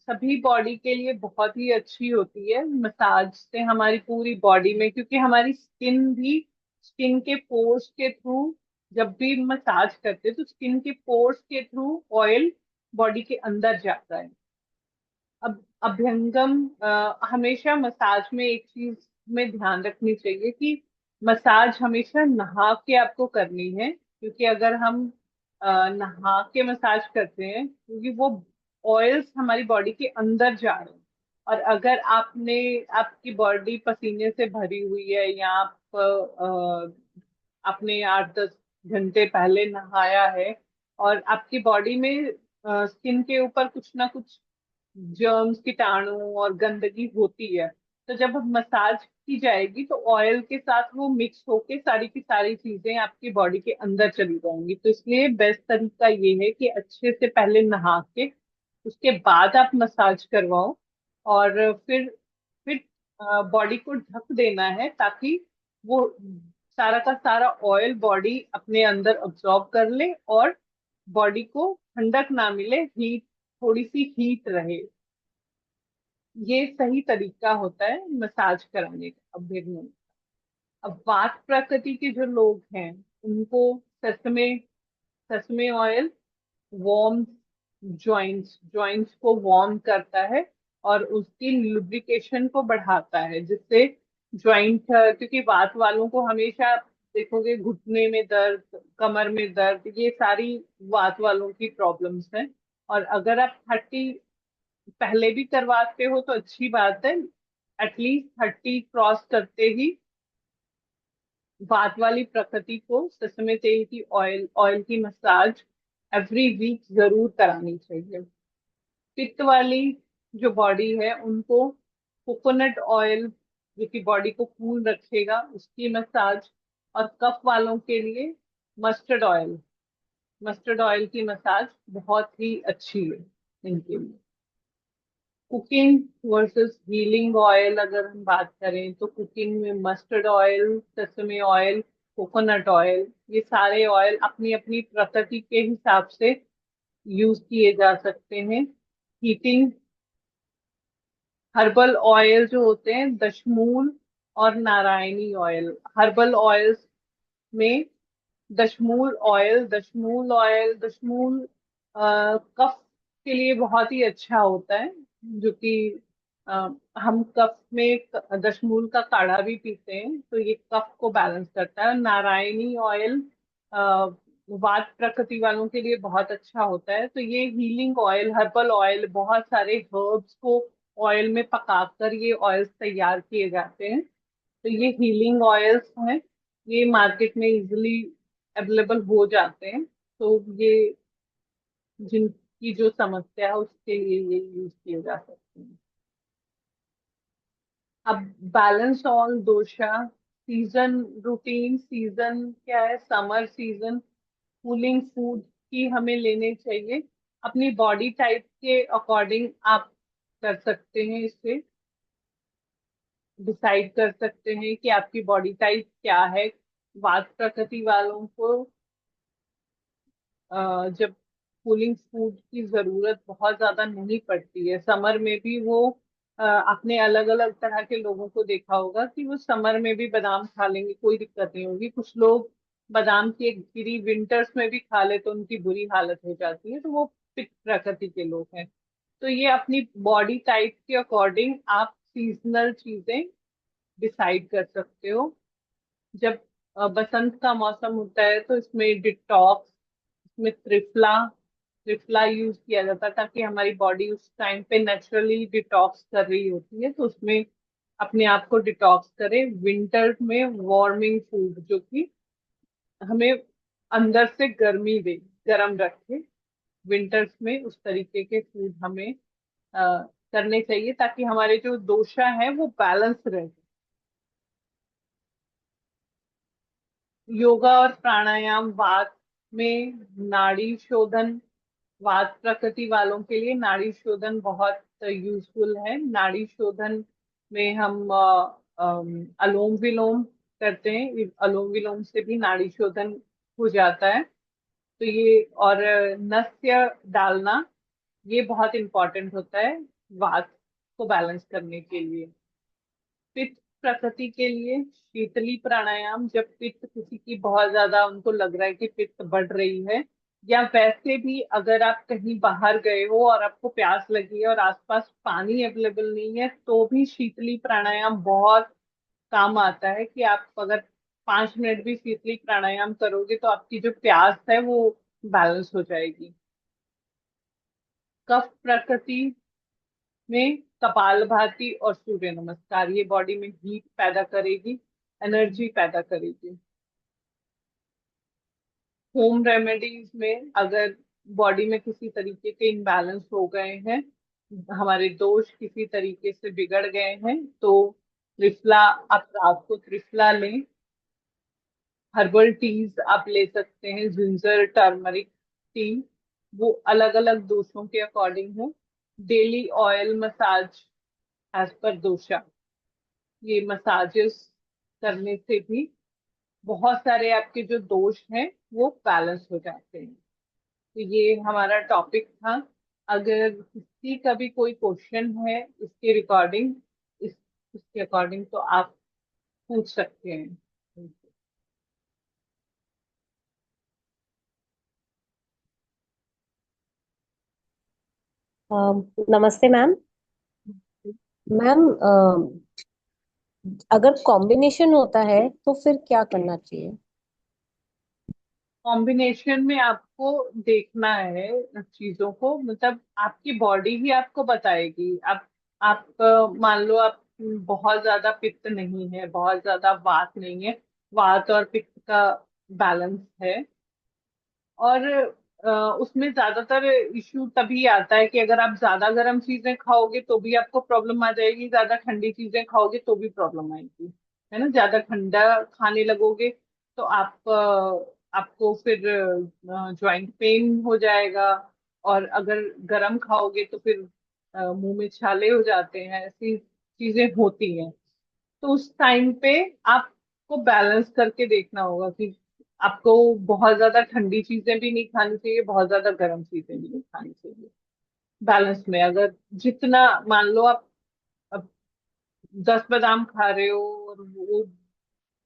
सभी बॉडी के लिए बहुत ही अच्छी होती है। मसाज से हमारी पूरी बॉडी में, क्योंकि हमारी स्किन भी, स्किन के पोर्स के थ्रू जब भी मसाज करते हैं तो स्किन के पोर्स के थ्रू ऑयल बॉडी के अंदर जाता है। अब अभ्यंगम हमेशा मसाज में एक चीज में ध्यान रखनी चाहिए कि मसाज हमेशा नहा के आपको करनी है, क्योंकि अगर हम नहा के मसाज करते हैं, क्योंकि वो ऑयल्स हमारी बॉडी के अंदर जा रहे हैं। और अगर आपकी बॉडी पसीने से भरी हुई है या आपने 8-10 घंटे पहले नहाया है और आपकी बॉडी में स्किन के ऊपर कुछ ना कुछ जर्म्स, कीटाणु और गंदगी होती है, तो जब मसाज की जाएगी तो ऑयल के साथ वो मिक्स होके सारी की सारी चीजें आपकी बॉडी के अंदर चली जाएंगी। तो इसलिए बेस्ट तरीका ये है कि अच्छे से पहले नहा के उसके बाद आप मसाज करवाओ, और फिर बॉडी को ढक देना है ताकि वो सारा का सारा ऑयल बॉडी अपने अंदर अब्सॉर्ब कर ले और बॉडी को ठंडक ना मिले, हीट, थोड़ी सी हीट रहे। ये सही तरीका होता है मसाज कराने का अभ्यंगम। अब वात प्रकृति के जो लोग हैं उनको ससमे ससमे ऑयल वार्म जॉइंट्स जॉइंट्स को वार्म करता है और उसकी लुब्रिकेशन को बढ़ाता है, जिससे जॉइंट, क्योंकि वात वालों को हमेशा देखोगे घुटने में दर्द, कमर में दर्द, ये सारी वात वालों की प्रॉब्लम्स हैं। और अगर आप 30 पहले भी करवाते हो तो अच्छी बात है। एटलीस्ट 30 क्रॉस करते ही वात वाली प्रकृति को ससमे तेल की ऑयल ऑयल की मसाज एवरी वीक जरूर करानी चाहिए। पित्त वाली जो बॉडी है उनको कोकोनट ऑयल, जो कि बॉडी को कूल रखेगा, उसकी मसाज। और कफ वालों के लिए मस्टर्ड ऑयल मस्टर्ड ऑयल की मसाज बहुत ही अच्छी है इनके लिए। कुकिंग वर्सेस हीलिंग ऑयल अगर हम बात करें तो कुकिंग में mustard oil, sesame oil, coconut oil, ये सारे ऑयल अपनी अपनी प्रकृति के हिसाब से यूज किए जा सकते हैं। हीटिंग हर्बल ऑयल जो होते हैं, दशमूल और नारायणी ऑयल। हर्बल ऑयल्स में दशमूल कफ के लिए बहुत ही अच्छा होता है, जो कि अ, हम कफ में दशमूल का काढ़ा भी पीते हैं, तो ये कफ को बैलेंस करता है। और नारायणी ऑयल वात प्रकृति वालों के लिए बहुत अच्छा होता है। तो ये हीलिंग ऑयल, हर्बल ऑयल, बहुत सारे हर्ब्स को ऑयल में पकाकर ये ऑयल्स तैयार किए जाते हैं। तो ये हीलिंग ऑयल्स हैं, ये मार्केट में इजीली अवेलेबल हो जाते हैं। तो ये जिनकी जो समस्या है उसके लिए ये यूज किए जा सकते हैं। अब बैलेंस ऑल दोशा सीजन रूटीन। सीजन क्या है? Summer season. कूलिंग फूड की हमें लेने चाहिए अपनी बॉडी टाइप के अकॉर्डिंग। आप कर सकते हैं, इसे डिसाइड कर सकते हैं कि आपकी बॉडी टाइप क्या है। वात प्रकृति वालों को जब कूलिंग फूड की जरूरत बहुत ज्यादा नहीं पड़ती है, समर में भी वो आपने अलग अलग तरह के लोगों को देखा होगा कि वो समर में भी बादाम खा लेंगे, कोई दिक्कत नहीं होगी। कुछ लोग बादाम की एक गिरी विंटर्स में भी खा ले तो उनकी बुरी हालत हो जाती है, तो वो पित्त प्रकृति के लोग हैं। तो ये अपनी बॉडी टाइप के अकॉर्डिंग आप सीजनल चीजें डिसाइड कर सकते हो। जब बसंत का मौसम होता है तो इसमें डिटॉक्स, इसमें त्रिफला त्रिफला यूज किया जाता है, ताकि हमारी बॉडी उस टाइम पे नेचुरली डिटॉक्स कर रही होती है, तो उसमें अपने आप को डिटॉक्स करे। विंटर में वार्मिंग फूड, जो कि हमें अंदर से गर्मी दे, गर्म रखे, विंटर्स में उस तरीके के फूड हमें करने चाहिए ताकि हमारे जो दोषा है वो बैलेंस रहे। योगा और प्राणायाम वात में नाड़ी शोधन, वात प्रकृति वालों के लिए नाड़ी शोधन बहुत यूजफुल है। नाड़ी शोधन में हम अलोम विलोम करते हैं, अलोम विलोम से भी नाड़ी शोधन हो जाता है। तो ये और नस्य डालना, ये बहुत इंपॉर्टेंट होता है वात को बैलेंस करने के लिए। पित्त प्रकृति के लिए शीतली प्राणायाम, जब पित्त किसी की बहुत ज्यादा उनको लग रहा है कि पित्त बढ़ रही है, या वैसे भी अगर आप कहीं बाहर गए हो और आपको प्यास लगी है और आसपास पानी अवेलेबल नहीं है, तो भी शीतली प्राणायाम बहुत काम आता है। कि आप अगर 5 मिनट भी शीतली प्राणायाम करोगे तो आपकी जो प्यास है वो बैलेंस हो जाएगी। कफ प्रकृति में कपालभाति और सूर्य नमस्कार, ये बॉडी में हीट पैदा करेगी, एनर्जी पैदा करेगी। होम रेमेडीज में अगर बॉडी में किसी तरीके के इम्बैलेंस हो गए हैं, हमारे दोष किसी तरीके से बिगड़ गए हैं, तो त्रिफला, आप रात को त्रिफला लें। हर्बल टीज आप ले सकते हैं, जिंजर टर्मरिक टी, वो अलग अलग दोषों के अकॉर्डिंग है। Daily oil massage as per दोषा, ये मसाजेस करने से भी बहुत सारे आपके जो दोष हैं वो बैलेंस हो जाते हैं। तो ये हमारा टॉपिक था। अगर किसी का भी कोई क्वेश्चन है इसके रिकॉर्डिंग, इस इसके अकॉर्डिंग, तो आप पूछ सकते हैं। नमस्ते मैम। मैम, अगर कॉम्बिनेशन होता है तो फिर क्या करना चाहिए? कॉम्बिनेशन में आपको देखना है चीजों को, मतलब आपकी बॉडी ही आपको बताएगी। आप मान लो आप बहुत ज्यादा पित्त नहीं है, बहुत ज्यादा वात नहीं है, वात और पित्त का बैलेंस है। और उसमें ज्यादातर इश्यू तभी आता है कि अगर आप ज्यादा गर्म चीजें खाओगे तो भी आपको प्रॉब्लम आ जाएगी, ज्यादा ठंडी चीजें खाओगे तो भी प्रॉब्लम आएगी, है ना। ज्यादा ठंडा खाने लगोगे तो आपको फिर ज्वाइंट पेन हो जाएगा। और अगर गर्म खाओगे तो फिर मुंह में छाले हो जाते हैं, ऐसी चीजें होती हैं। तो उस टाइम पे आपको बैलेंस करके देखना होगा कि आपको बहुत ज्यादा ठंडी चीजें भी नहीं खानी चाहिए, बहुत ज्यादा गर्म चीजें भी नहीं खानी चाहिए। बैलेंस में अगर जितना, मान लो आप अब 10 बादाम खा रहे हो और वो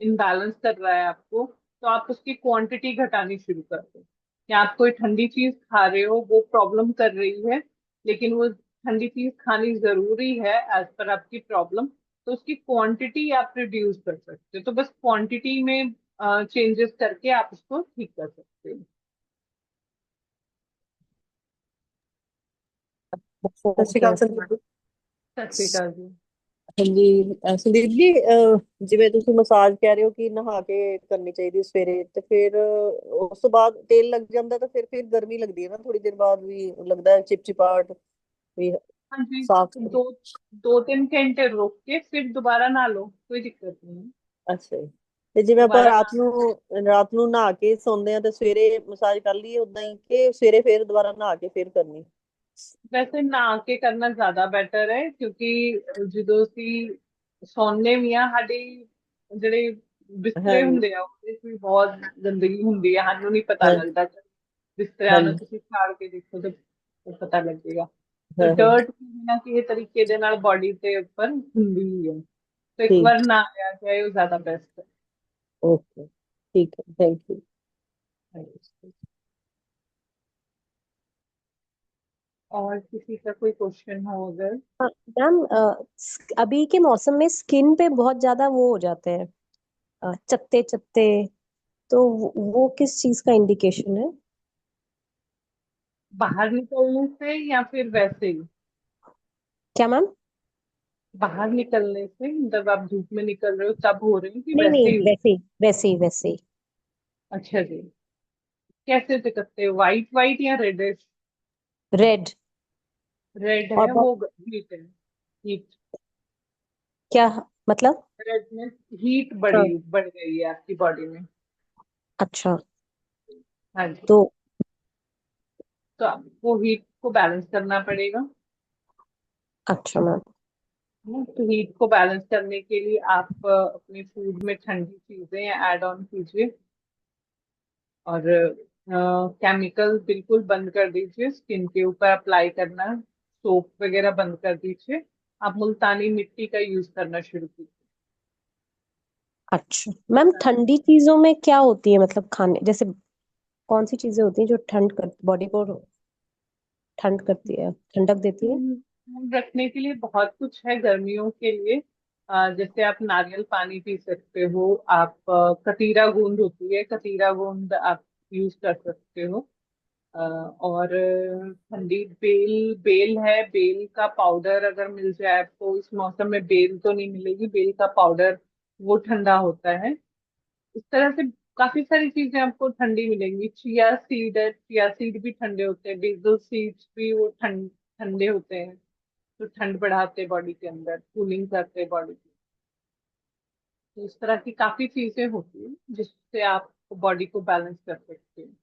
इनबैलेंस कर रहा है आपको, तो आप उसकी क्वांटिटी घटानी शुरू कर दो। या आप कोई ठंडी चीज खा रहे हो, वो प्रॉब्लम कर रही है, लेकिन वो ठंडी चीज खानी जरूरी है एज पर आपकी प्रॉब्लम, तो उसकी क्वांटिटी आप रिड्यूस कर सकते हो। तो बस क्वांटिटी में चेंजेस करके आप उसको ठीक कर सकते हो। ਸਤਿ ਸ਼੍ਰੀ ओके। ਅਕਾਲ ਸੰਦੀਪ। सत श्रीकाल जी। ਹਾਂਜੀ, ਸੰਦੀਪ ਜੀ, ਜਿਵੇਂ ਤੁਸੀਂ ਮਸਾਜ ਕਹਿ ਰਹੇ ਹੋ ਕਿ ਨਹਾ ਕੇ ਕਰਨੀ ਚਾਹੀਦੀ ਸਵੇਰੇ, ਤੇ ਫਿਰ ਉਸ ਤੋਂ ਬਾਅਦ ਤੇਲ ਲੱਗ ਜਾਂਦਾ ਤਾਂ ਫਿਰ ਗਰਮੀ ਲੱਗਦੀ ਹੈ ਨਾ, ਥੋੜੀ ਦੇਰ ਬਾਅਦ ਵੀ ਲੱਗਦਾ ਹੈ ਚਿਪਚਿਪਾਹਟ ਵੀ। हाँ जी, ਸਾਫ਼ दो 2-3 घंटे रोक के फिर दोबारा ना लो, कोई दिक्कत नहीं है। ਅੱਛਾ ਜੀ। ਤੇ ਜਿਵੇਂ ਆਪਾਂ दोबारा ਰਾਤ ਨੂੰ ਨਹਾ ਕੇ ਸੌਂਦੇ ਆ ਤੇ ਸਵੇਰੇ ਮਸਾਜ ਕਰ ਲਈਏ ਉਦਾਂ ਹੀ, ਕਿ ਸਵੇਰੇ ਫਿਰ ਦੁਬਾਰਾ ਨਹਾ ਕੇ ਫਿਰ ਕਰਨੀ? वैसे नहा के करना ज्यादा बेटर है, क्योंकि ਜਦੋਂ ਅਸੀਂ ਸੌਂਦੇ ਵੀ ਆ, ਸਾਡੇ ਜਿਹੜੇ ਬਿਸਤਰੇ ਹਾਂਜੀ, ਹੁੰਦੇ ਆ ਉਹਦੇ 'ਚ ਵੀ ਬਹੁਤ ਗੰਦਗੀ ਹੁੰਦੀ ਆ, ਸਾਨੂੰ ਨਹੀਂ ਪਤਾ ਹਾਂ, ਲੱਗਦਾ। ਬਿਸਤਰਿਆਂ ਨੂੰ ਹਾਂਜੀ, ਤੁਸੀਂ ਝਾੜ ਕੇ ਦੇਖੋ ਤਾਂ ਪਤਾ ਲੱਗੇਗਾ। ਤਾਂ ਹਾਂ, ਹਾਂ, ਡਰਟ ਕਿਸੇ ਨਾ ਕਿਸੇ ਤਰੀਕੇ ਦੇ ਨਾਲ ਬੋਡੀ ਤੇ ਉੱਪਰ ਹੁੰਦੀ ਹੀ ਹੈ, ਤਾਂ ਇੱਕ ਠੀਕ। ਵਾਰ ਨਹਾ ਲਿਆ ਜਾਏ, ਉਹ ਜ਼ਿਆਦਾ ਬੈਸਟ ओके, ठीक है, थैंक यू। है। और किसी का कोई क्वेश्चन हो अगर? हाँ, मैम, अभी के मौसम में स्किन पे बहुत ज्यादा वो हो जाते हैं, चत्ते चत्ते, तो वो किस चीज का इंडिकेशन है? बाहर निकलने से या फिर वैसे ही? क्या मैम? बाहर निकलने से मतलब आप धूप में निकल रहे हो तब हो रहे हो कि नहीं वैसे नहीं, ही? वैसे ही वैसे ही वैसे ही। अच्छा जी। कैसे दिखते हैं, वाइट वाइट या रेडिश? रेड। रेड और है बहुत वो हीट है। हीट। क्या मतलब? रेडनेस, हीट हाँ। बढ़ गई है आपकी बॉडी में। अच्छा। हाँ जी। तो तो आपको हीट को बैलेंस करना पड़ेगा। अच्छा मैम। तो हीट को बैलेंस करने के लिए आप अपने फूड में ठंडी चीजें ऐड ऑन कीजिए। और केमिकल बिल्कुल बंद कर दीजिए, स्किन के ऊपर अप्लाई करना। सोप वगैरह बंद कर दीजिए। आप मुल्तानी मिट्टी का यूज करना शुरू कीजिए। अच्छा मैम, ठंडी चीजों में क्या होती है, मतलब खाने जैसे कौन सी चीजें होती हैं जो ठंड कर बॉडी को ठंड करती है, ठंडक देती है? फूड रखने के लिए बहुत कुछ है गर्मियों के लिए। जैसे आप नारियल पानी पी सकते हो। आप कतीरा गोंद होती है, कतीरा गोंद आप यूज कर सकते हो। और ठंडी बेल बेल है, बेल का पाउडर अगर मिल जाए आपको। इस मौसम में बेल तो नहीं मिलेगी, बेल का पाउडर वो ठंडा होता है। इस तरह से काफी सारी चीजें आपको ठंडी मिलेंगी। चिया सीड है, चिया सीड भी ठंडे होते हैं। बेसल सीड्स भी वो ठंडे होते हैं। तो ठंड बढ़ाते हैं बॉडी के अंदर, कूलिंग करते हैं बॉडी की। तो इस तरह की काफी चीजें होती हैं जिससे आप बॉडी को बैलेंस कर सकते हैं।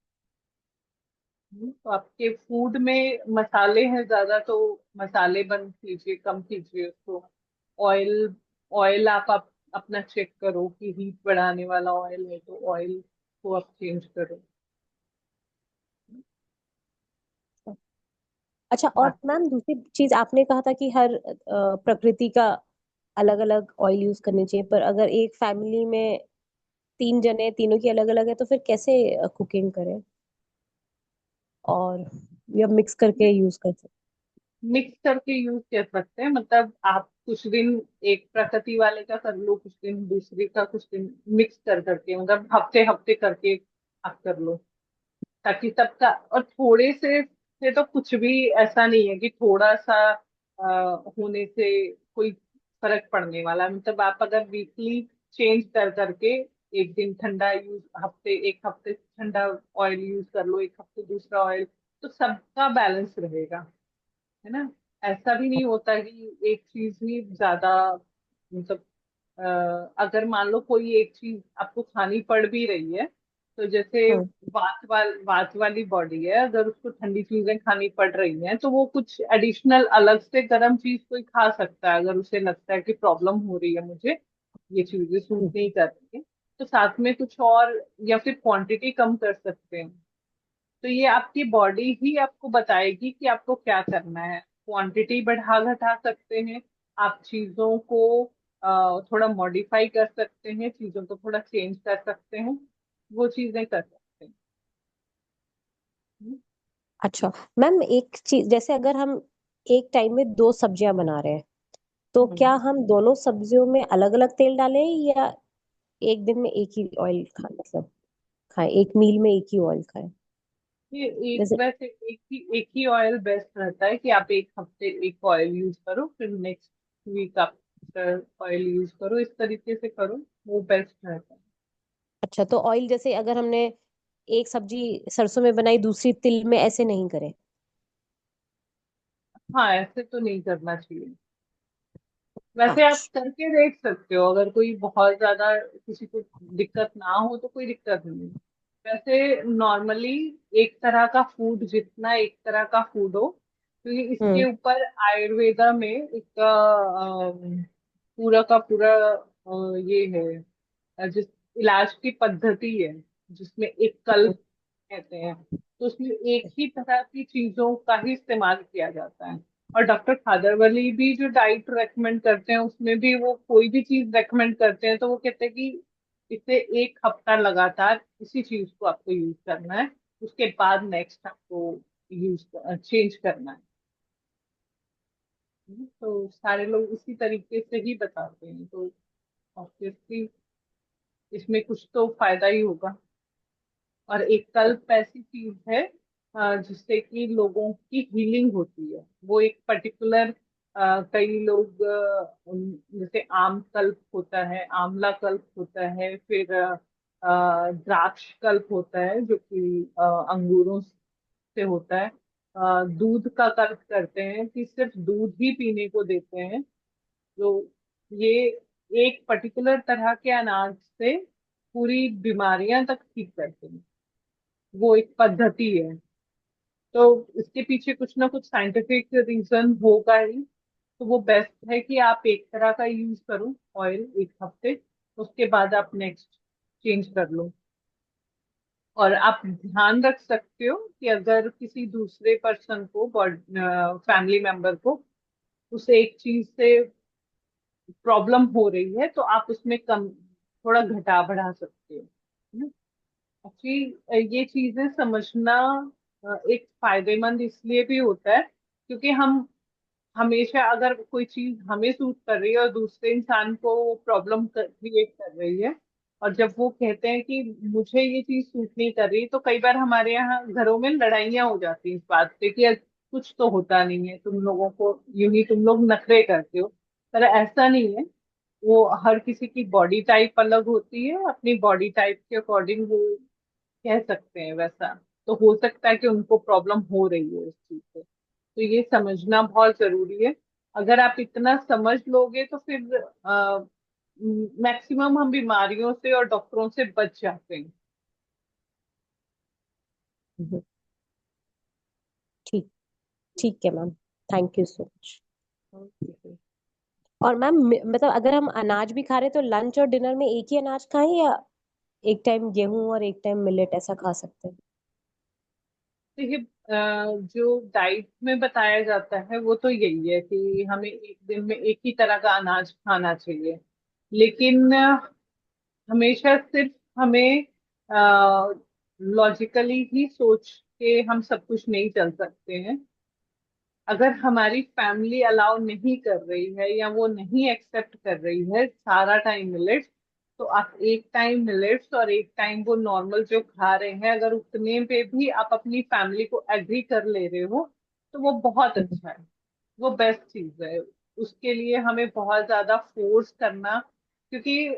तो आपके फूड में मसाले हैं ज्यादा, तो मसाले बंद कीजिए, कम कीजिए उसको। ऑयल ऑयल आप अपना चेक करो कि हीट बढ़ाने वाला ऑयल है तो ऑयल को आप चेंज करो। अच्छा, और बाकी मैम दूसरी चीज आपने कहा था कि हर प्रकृति का अलग अलग ऑयल यूज करनी चाहिए, पर अगर एक फैमिली में 3 जने, तीनों की अलग अलग है, तो फिर कैसे कुकिंग करें? और या मिक्स करके यूज कर सकते? मिक्स करके यूज कर सकते हैं। मतलब आप कुछ दिन एक प्रकृति वाले का कर लो, कुछ दिन दूसरे का, कुछ दिन मिक्स कर करके, मतलब हफ्ते हफ्ते करके आप कर लो। ताकि सबका, और थोड़े से तो कुछ भी ऐसा नहीं है कि थोड़ा सा होने से कोई फर्क पड़ने वाला है। मतलब आप अगर वीकली चेंज कर करके, एक दिन ठंडा यूज, हफ्ते एक हफ्ते ठंडा ऑयल यूज कर लो, एक हफ्ते दूसरा ऑयल, तो सबका बैलेंस रहेगा। है ना। ऐसा भी नहीं होता कि एक चीज ही ज्यादा, मतलब अगर मान लो कोई एक चीज आपको खानी पड़ भी रही है, तो जैसे हम्म। वात वाली बॉडी है, अगर उसको ठंडी चीजें खानी पड़ रही हैं तो वो कुछ एडिशनल अलग से गर्म चीज कोई खा सकता है, अगर उसे लगता है कि प्रॉब्लम हो रही है मुझे, ये चीजें सूट हम्म। नहीं कर रही है। तो साथ में कुछ और, या फिर क्वांटिटी कम कर सकते हैं। तो ये आपकी बॉडी ही आपको बताएगी कि आपको क्या करना है। क्वांटिटी बढ़ा घटा सकते हैं। आप चीजों को थोड़ा मॉडिफाई कर सकते हैं, चीजों को थोड़ा चेंज कर सकते हैं। वो चीजें कर सकते हैं। अच्छा मैम, एक चीज जैसे अगर हम एक टाइम में 2 सब्जियां बना रहे हैं, तो क्या हम्म। हम दोनों सब्जियों में अलग अलग तेल डालें, या एक दिन में एक ही ऑयल खा मतलब खाएं, एक मील में एक ही ऑयल खाएं? ये एक, जैसे वैसे एक ही ऑयल बेस्ट रहता है कि आप एक हफ्ते एक ऑयल यूज करो, फिर नेक्स्ट वीक आप ऑयल यूज करो, इस तरीके से करो। वो बेस्ट रहता है। अच्छा, तो ऑयल जैसे अगर हमने एक सब्जी सरसों में बनाई, दूसरी तिल में, ऐसे नहीं करें? हाँ, ऐसे तो नहीं करना चाहिए। वैसे आप अच्छा। करके देख सकते हो, अगर कोई बहुत ज्यादा किसी को दिक्कत ना हो तो कोई दिक्कत नहीं। वैसे नॉर्मली एक तरह का फूड जितना एक तरह का फूड हो, क्योंकि इसके हम्म। ऊपर आयुर्वेदा में इसका पूरा का पूरा ये है, जिस इलाज की पद्धति है, जिसमें एक कल्प कहते हैं। तो उसमें एक ही तरह की चीजों का ही इस्तेमाल किया जाता है। और डॉक्टर खादरवली भी जो डाइट रेकमेंड करते हैं, उसमें भी वो कोई भी चीज रेकमेंड करते हैं तो वो कहते हैं कि इसे एक हफ्ता लगातार इसी चीज को आपको यूज करना है। उसके बाद नेक्स्ट आपको यूज चेंज करना है। तो सारे लोग इसी तरीके से ही बताते हैं, तो ऑब्वियसली इसमें कुछ तो फायदा ही होगा। और एक कल्प ऐसी चीज है जिससे कि लोगों की हीलिंग होती है। वो एक पर्टिकुलर, कई लोग जैसे आम कल्प होता है, आंवला कल्प होता है, फिर द्राक्ष कल्प होता है जो कि अंगूरों से होता है। दूध का कर्ज करते हैं कि सिर्फ दूध ही पीने को देते हैं। तो ये एक पर्टिकुलर तरह के अनाज से पूरी बीमारियां तक ठीक करते हैं, वो एक पद्धति है। तो इसके पीछे कुछ ना कुछ साइंटिफिक रीजन होगा ही। तो वो बेस्ट है कि आप एक तरह का यूज करो ऑयल एक हफ्ते, उसके बाद आप नेक्स्ट चेंज कर लो। और आप ध्यान रख सकते हो कि अगर किसी दूसरे पर्सन को, फैमिली मेंबर को, उस एक चीज से प्रॉब्लम हो रही है तो आप उसमें कम थोड़ा घटा बढ़ा सकते हो, है ना। एक्चुअली ये चीजें समझना एक फायदेमंद इसलिए भी होता है क्योंकि हम हमेशा, अगर कोई चीज हमें सूट कर रही है और दूसरे इंसान को प्रॉब्लम क्रिएट कर रही है, और जब वो कहते हैं कि मुझे ये चीज सूट नहीं कर रही, तो कई बार हमारे यहाँ घरों में लड़ाइयाँ हो जाती हैं इस बात पे कि कुछ तो होता नहीं है, तुम लोगों को यूं ही तुम लोग नखरे करते हो। पर ऐसा नहीं है। वो हर किसी की बॉडी टाइप अलग होती है, अपनी बॉडी टाइप के अकॉर्डिंग वो कह सकते हैं वैसा। तो हो सकता है कि उनको प्रॉब्लम हो रही है इस चीज से। तो ये समझना बहुत जरूरी है। अगर आप इतना समझ लोगे तो फिर मैक्सिमम हम बीमारियों से और डॉक्टरों से बच जाते हैं। हम्म, ठीक ठीक है ma'am, thank you so much. Okay. और मैम मतलब अगर हम अनाज भी खा रहे हैं तो लंच और डिनर में एक ही अनाज खाएं या एक टाइम गेहूं और एक टाइम मिलेट ऐसा खा सकते हैं? देखिए, जो डाइट में बताया जाता है वो तो यही है कि हमें एक दिन में एक ही तरह का अनाज खाना चाहिए। लेकिन हमेशा सिर्फ हमें लॉजिकली ही सोच के हम सब कुछ नहीं चल सकते हैं। अगर हमारी फैमिली अलाउ नहीं कर रही है या वो नहीं एक्सेप्ट कर रही है सारा टाइम मिलेट्स, तो आप एक टाइम मिलेट्स और एक टाइम वो नॉर्मल जो खा रहे हैं, अगर उतने पे भी आप अपनी फैमिली को एग्री कर ले रहे हो तो वो बहुत हम्म, अच्छा है। वो बेस्ट चीज है। उसके लिए हमें बहुत ज्यादा फोर्स करना, क्योंकि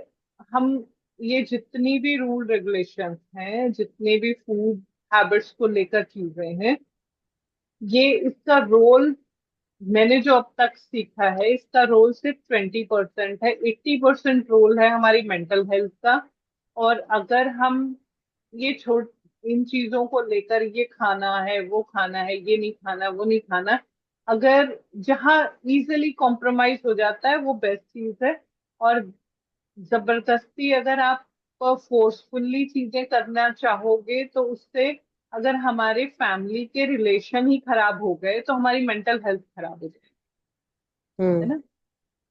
हम ये जितनी भी रूल रेगुलेशंस हैं, जितने भी फूड हैबिट्स को लेकर चीजें हैं, ये इसका रोल मैंने जो अब तक सीखा है, इसका रोल सिर्फ 20% है। 80% रोल है हमारी मेंटल हेल्थ का। और अगर हम ये छोड़ इन चीजों को लेकर, ये खाना है वो खाना है, ये नहीं खाना वो नहीं खाना, अगर जहाँ इजिली कॉम्प्रोमाइज हो जाता है वो बेस्ट चीज है। और जबरदस्ती अगर आप फोर्सफुल्ली चीजें करना चाहोगे तो उससे, अगर हमारे फैमिली के रिलेशन ही खराब हो गए तो हमारी मेंटल हेल्थ खराब हो जाएगी, है हम्म, ना।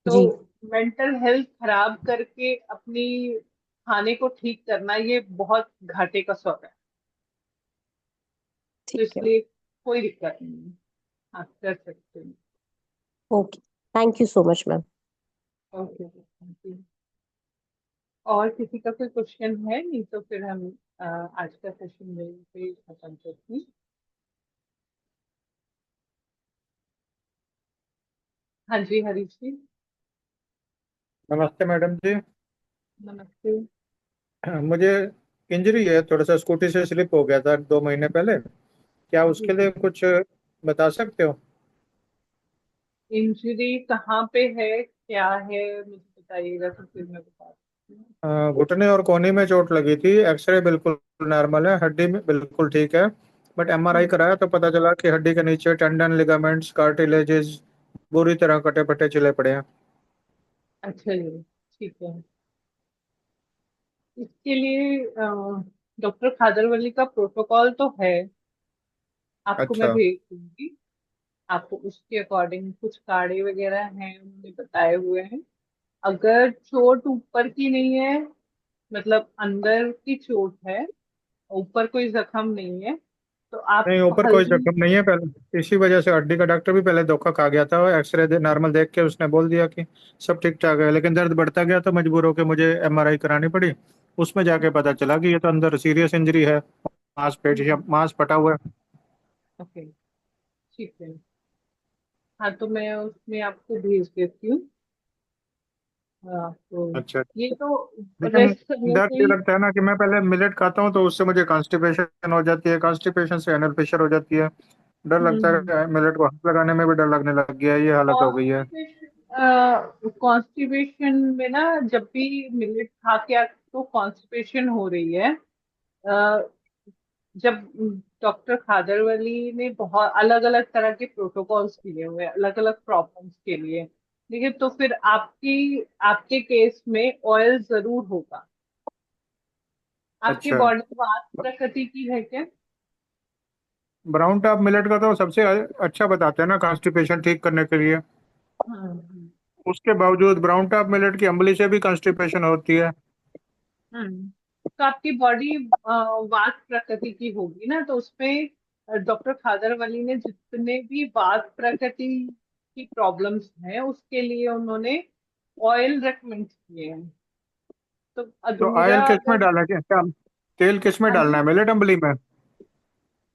तो जी मेंटल हेल्थ खराब करके अपनी खाने को ठीक करना ये बहुत घाटे का सौदा है। तो ठीक है। इसलिए कोई दिक्कत नहीं है, आप कर सकते हैं। Okay, thank you so much ma'am. Okay, thank you. और किसी का कोई क्वेश्चन है? नहीं तो फिर हम आज का सेशन यहीं पे खत्म करते हैं। हाँ जी, हरीश जी। नमस्ते मैडम जी। नमस्ते। मुझे इंजरी है, थोड़ा सा स्कूटी से स्लिप हो गया था 2 महीने पहले। क्या जी उसके जी। लिए कुछ बता सकते हो? इंजरी कहाँ पे है, क्या है, मुझे बताइएगा तो फिर मैं बता सकती हूँ। घुटने और कोहनी में चोट लगी थी। एक्सरे बिल्कुल नॉर्मल है, हड्डी में बिल्कुल ठीक है। बट एमआरआई हम्म, कराया तो पता चला कि हड्डी के नीचे टेंडन, लिगामेंट्स, कार्टिलेजेस बुरी तरह कटे फटे चिले पड़े हैं। अच्छा जी, ठीक है। इसके लिए डॉक्टर खादरवली का प्रोटोकॉल तो है, आपको मैं अच्छा। भेज दूंगी। आपको उसके अकॉर्डिंग कुछ काढ़े वगैरह हैं उन्होंने बताए हुए हैं। अगर चोट ऊपर की नहीं है, मतलब अंदर की चोट है, ऊपर कोई जख्म नहीं है, तो आप नहीं, ऊपर कोई हल्दी। जख्म नहीं है। पहले इसी वजह से हड्डी का डॉक्टर भी पहले धोखा खा गया था। एक्सरे नॉर्मल देख के उसने बोल दिया कि सब ठीक ठाक है, लेकिन दर्द बढ़ता गया तो मजबूर होकर मुझे एमआरआई करानी पड़ी। उसमें जाके पता चला कि ये तो अंदर सीरियस इंजरी है, मांसपेशी मांस फटा हुआ है। ओके, ठीक है। हाँ, तो मैं उसमें आपको भेज देती हूँ। हाँ, तो अच्छा। ये तो लेकिन रेस्ट करने डर से ये ही। लगता है ना कि मैं पहले मिलेट खाता हूँ तो उससे मुझे कॉन्स्टिपेशन हो जाती है, कॉन्स्टिपेशन से एनल फिशर हो जाती है। डर लगता है, मिलेट को हाथ लगाने में भी डर लगने लग गया है, ये हालत हो गई है। कॉन्स्टिपेशन में ना, जब भी मिलेट खा के आपको कॉन्स्टिपेशन हो रही है, अ, जब डॉक्टर खादरवली ने बहुत अलग अलग तरह के प्रोटोकॉल्स दिए हुए हैं अलग अलग प्रॉब्लम्स के लिए, ठीक है, तो फिर आपके केस में ऑयल जरूर होगा। आपकी अच्छा। बॉडी वात प्रकृति की है क्या? ब्राउन टॉप मिलेट का तो सबसे अच्छा बताते हैं ना कॉन्स्टिपेशन ठीक करने के लिए। हम्म। उसके बावजूद ब्राउन टॉप मिलेट की अम्बली से भी कॉन्स्टिपेशन होती है। तो आपकी बॉडी वात प्रकृति की होगी ना, तो उसमें डॉक्टर खादरवली ने जितने भी वात प्रकृति की प्रॉब्लम्स हैं उसके लिए उन्होंने ऑयल रेकमेंड किए हैं। तो तो अधूरा ऑयल किस में अगर डालना है क्या? तेल किस में हाँ डालना जी, है, मिलेट अम्बली में?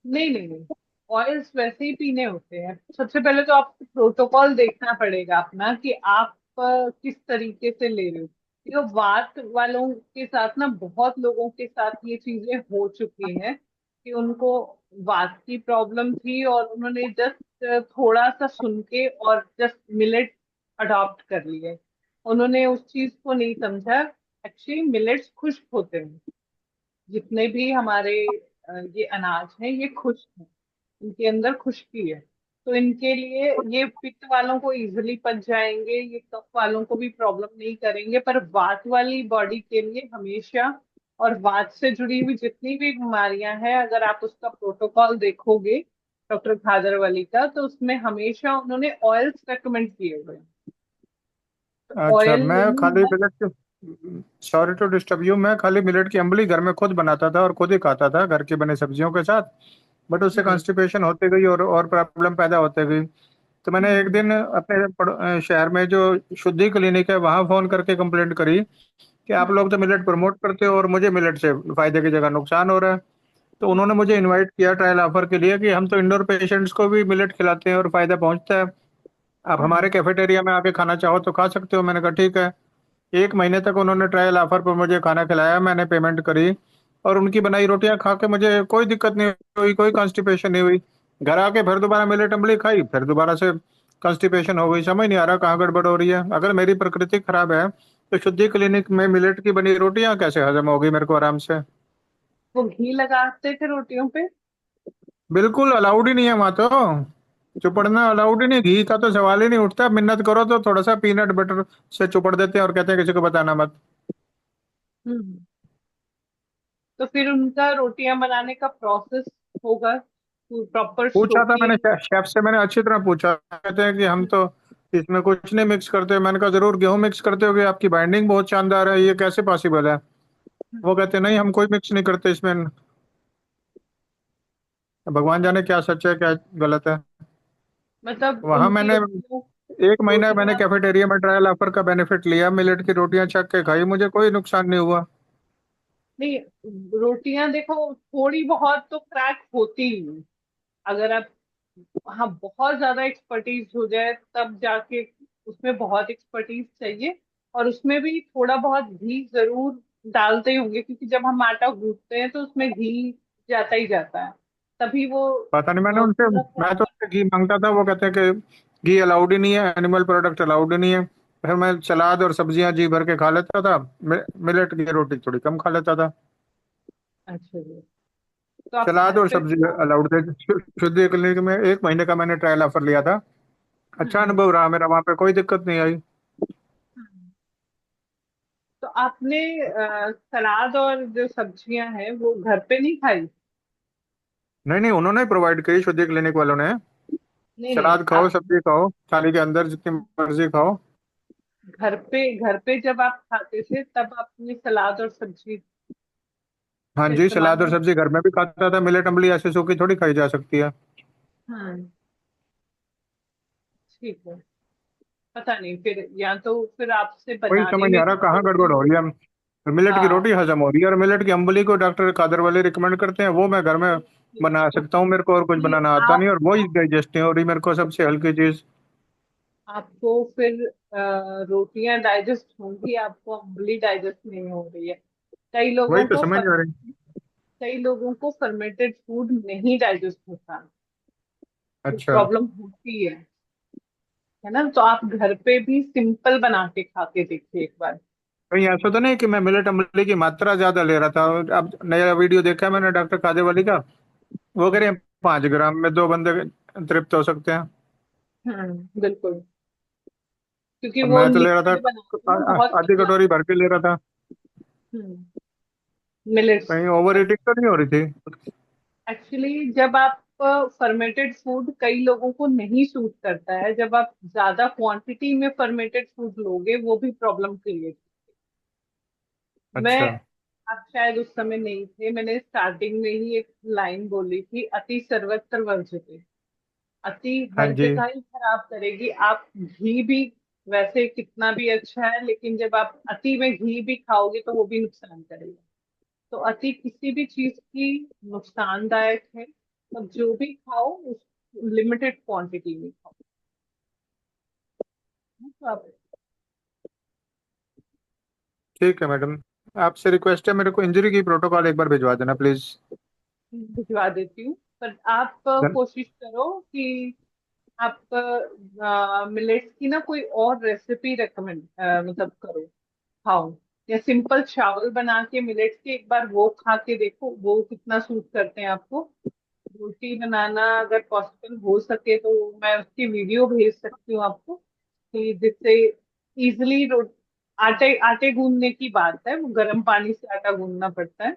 नहीं नहीं नहीं, ऑयल्स वैसे ही पीने होते हैं। सबसे पहले तो आपको प्रोटोकॉल देखना पड़ेगा अपना कि आप किस तरीके से ले रहे हो। ये वात वालों के साथ ना, बहुत लोगों के साथ ये चीजें हो चुकी हैं कि उनको वात की प्रॉब्लम थी और उन्होंने जस्ट थोड़ा सा सुन के और जस्ट मिलेट अडॉप्ट कर लिए। उन्होंने उस चीज को नहीं समझा। एक्चुअली मिलेट्स खुश्क होते हैं, जितने भी हमारे ये अनाज हैं ये खुश्क हैं, इनके अंदर खुश्की है। तो इनके लिए ये पित्त वालों को इजीली पच जाएंगे, ये कफ वालों को भी प्रॉब्लम नहीं करेंगे, पर वात वाली बॉडी के लिए हमेशा, और वात से जुड़ी हुई जितनी भी बीमारियां हैं, अगर आप उसका प्रोटोकॉल देखोगे डॉक्टर खादरवली का, तो उसमें हमेशा उन्होंने ऑयल्स रेकमेंड किए हुए हैं। तो अच्छा, ऑयल मैं नहीं खाली है। मिलेट की, सॉरी टू डिस्टर्ब यू, मैं खाली मिलेट की अम्बली घर में खुद बनाता था और खुद ही खाता था घर की बनी सब्जियों के साथ। बट उससे हम्म कॉन्स्टिपेशन होती गई और प्रॉब्लम पैदा होते गई। तो मैंने एक हम्म दिन अपने शहर में जो शुद्धि क्लिनिक है वहां फोन करके कंप्लेंट करी कि आप हम्म लोग तो मिलेट प्रमोट करते हो और मुझे मिलेट से फायदे की जगह नुकसान हो रहा है। तो उन्होंने मुझे इनवाइट किया ट्रायल ऑफर के लिए कि हम तो इंडोर पेशेंट्स को भी मिलेट खिलाते हैं और फायदा पहुंचता है, आप हमारे हम्म कैफेटेरिया में आके खाना चाहो तो खा सकते हो। मैंने कहा ठीक है। 1 महीने तक उन्होंने ट्रायल ऑफर पर मुझे खाना खिलाया, मैंने पेमेंट करी, और उनकी बनाई रोटियां खा के मुझे कोई दिक्कत नहीं हुई, कोई कॉन्स्टिपेशन नहीं हुई। घर आके फिर दोबारा मिलेट अम्बली खाई, फिर दोबारा से कॉन्स्टिपेशन हो गई। समझ नहीं आ रहा कहाँ गड़बड़ हो रही है। अगर मेरी प्रकृति खराब है तो शुद्धि क्लिनिक में मिलेट की बनी रोटियां कैसे हजम होगी मेरे को आराम से? वो घी लगाते थे रोटियों पे? बिल्कुल अलाउड ही नहीं है वहां तो। चुपड़ना अलाउड ही नहीं, घी का तो सवाल ही नहीं उठता। मिन्नत करो तो थोड़ा सा पीनट बटर से चुपड़ देते हैं और कहते हैं किसी को बताना मत। हम्म तो फिर उनका रोटियां बनाने का प्रोसेस होगा, प्रॉपर पूछा था मैंने सोकिंग। शेफ से, मैंने अच्छी तरह पूछा। कहते हैं कि हम तो इसमें कुछ नहीं मिक्स करते। मैंने कहा जरूर गेहूं मिक्स करते होगे, आपकी बाइंडिंग बहुत शानदार है, ये कैसे पॉसिबल है? वो कहते हैं नहीं, हम कोई मिक्स नहीं करते इसमें। भगवान जाने क्या सच है क्या गलत है। मतलब वहां उनकी मैंने एक महीना मैंने रोटियां कैफेटेरिया में ट्रायल ऑफर का बेनिफिट लिया, मिलेट की रोटियां छक के खाई, मुझे कोई नुकसान नहीं हुआ। नहीं, रोटियां देखो थोड़ी बहुत तो क्रैक होती ही हैं। अगर आप, हाँ, बहुत ज्यादा एक्सपर्टीज हो जाए तब जाके, उसमें बहुत एक्सपर्टीज चाहिए। और उसमें भी थोड़ा बहुत घी जरूर डालते ही होंगे, क्योंकि जब हम आटा गूंथते हैं तो उसमें घी जाता ही जाता है, तभी वो पता नहीं, मैंने उनसे, पूरा मैं तो प्रॉपर। उनसे घी मांगता था, वो कहते हैं कि घी अलाउड ही नहीं है, एनिमल प्रोडक्ट अलाउड ही नहीं है। फिर मैं सलाद और सब्जियां जी भर के खा लेता था, मिलेट की रोटी थोड़ी कम खा लेता था। अच्छा जी। तो आप सलाद घर और पे सब्जी अलाउड थे। शुद्धि क्लिनिक में 1 महीने का मैंने ट्रायल ऑफर लिया था। अच्छा हम्म अनुभव रहा मेरा, वहां पे कोई दिक्कत नहीं आई। हम्म। तो आपने सलाद और जो सब्जियां हैं वो घर पे नहीं खाई? नहीं नहीं, उन्होंने प्रोवाइड करी, शुद्धि क्लिनिक वालों ने। नहीं नहीं, सलाद खाओ, आप सब्जी खाओ, थाली के अंदर जितनी मर्जी खाओ। घर पे जब आप खाते थे तब आपने सलाद और सब्जी हाँ का जी, इस्तेमाल सलाद और नहीं? सब्जी घर में भी खाता था। मिलेट अम्बली ऐसे सूखी थोड़ी खाई जा सकती है। हाँ, ठीक है। पता नहीं फिर, या तो फिर आपसे कोई बनाने समझ नहीं में आ रहा कुछ कहाँ गड़बड़ गलती। हो रही है। मिलेट की रोटी हाँ, हजम हो रही है और मिलेट की अम्बली को डॉक्टर कादर वाले रिकमेंड करते हैं, वो मैं घर में बना सकता हूँ। मेरे को और कुछ नहीं, बनाना आता नहीं, आप और वही डाइजेस्ट नहीं हो रही मेरे को, सबसे हल्की चीज। आपको फिर रोटियां डाइजेस्ट होंगी, आपको अम्बली डाइजेस्ट नहीं हो रही है। कई वही लोगों तो को समझ नहीं आ रही। कई लोगों को फर्मेंटेड फूड नहीं डाइजेस्ट होता। अच्छा। प्रॉब्लम होती है ना। तो आप घर पे भी सिंपल बना के खा के देखिए एक बार। कहीं ऐसा तो नहीं कि मैं मिलेट अम्बली की मात्रा ज्यादा ले रहा था? अब नया वीडियो देखा मैंने डॉक्टर कादेवाली का, वो कह रहे हैं 5 ग्राम में 2 बंदे तृप्त हो सकते हैं। बिल्कुल, क्योंकि अब वो मैं तो ले रहा लिक्विड बनाते हैं ना, था बहुत आधी पतला। कटोरी भर के ले रहा था। मिलेट्स। कहीं ओवर ईटिंग तो नहीं हो रही थी? एक्चुअली जब आप फर्मेंटेड फूड कई लोगों को नहीं सूट करता है, जब आप ज्यादा क्वांटिटी में फर्मेंटेड फूड लोगे वो भी प्रॉब्लम क्रिएट। मैं अच्छा। आप शायद उस समय नहीं थे, मैंने स्टार्टिंग में ही एक लाइन बोली थी, अति सर्वत्र वर्जते। अति हाँ हर जी। जगह ही खराब करेगी। आप घी भी वैसे कितना भी अच्छा है, लेकिन जब आप अति में घी भी खाओगे तो वो भी नुकसान करेगा। तो अति किसी भी चीज की नुकसानदायक है। तो जो भी खाओ उस लिमिटेड क्वांटिटी में खाओ। तो आप ठीक है मैडम, आपसे रिक्वेस्ट है, मेरे को इंजरी की प्रोटोकॉल एक बार भिजवा देना प्लीज। भिजवा देती हूँ, पर आप कोशिश करो कि आप मिलेट्स की ना कोई और रेसिपी रेकमेंड मतलब करो, खाओ। या सिंपल चावल बना के मिलेट्स के एक बार वो खा के देखो, वो कितना सूट करते हैं आपको। रोटी बनाना अगर पॉसिबल हो सके तो मैं उसकी वीडियो भेज सकती हूँ आपको, कि जिससे इजिली आटे आटे गूंदने की बात है, वो गर्म पानी से आटा गूंदना पड़ता है,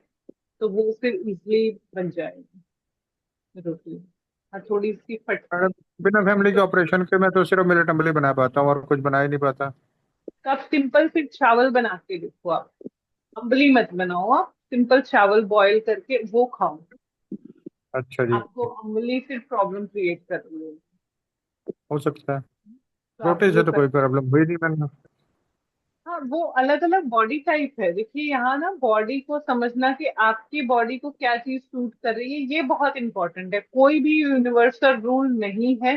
तो वो फिर इजिली बन जाएगी रोटी। और थोड़ी सी मैडम, फटकी। बिना फैमिली के ऑपरेशन के मैं तो सिर्फ मिलेट अम्बली बना पाता हूँ और कुछ बना ही नहीं पाता। तो आप सिंपल फिर चावल बना के देखो आप। अम्बली मत बनाओ, आप सिंपल चावल बॉईल करके वो खाओ। अच्छा जी। आपको अम्बली फिर प्रॉब्लम क्रिएट कर रही है। हो सकता है। तो आप रोटी वो से तो कर। कोई प्रॉब्लम हुई नहीं मैंने। हाँ, वो अलग अलग बॉडी टाइप है। देखिए यहाँ ना बॉडी को समझना कि आपकी बॉडी को क्या चीज सूट कर रही है, ये बहुत इंपॉर्टेंट है। कोई भी यूनिवर्सल रूल नहीं है।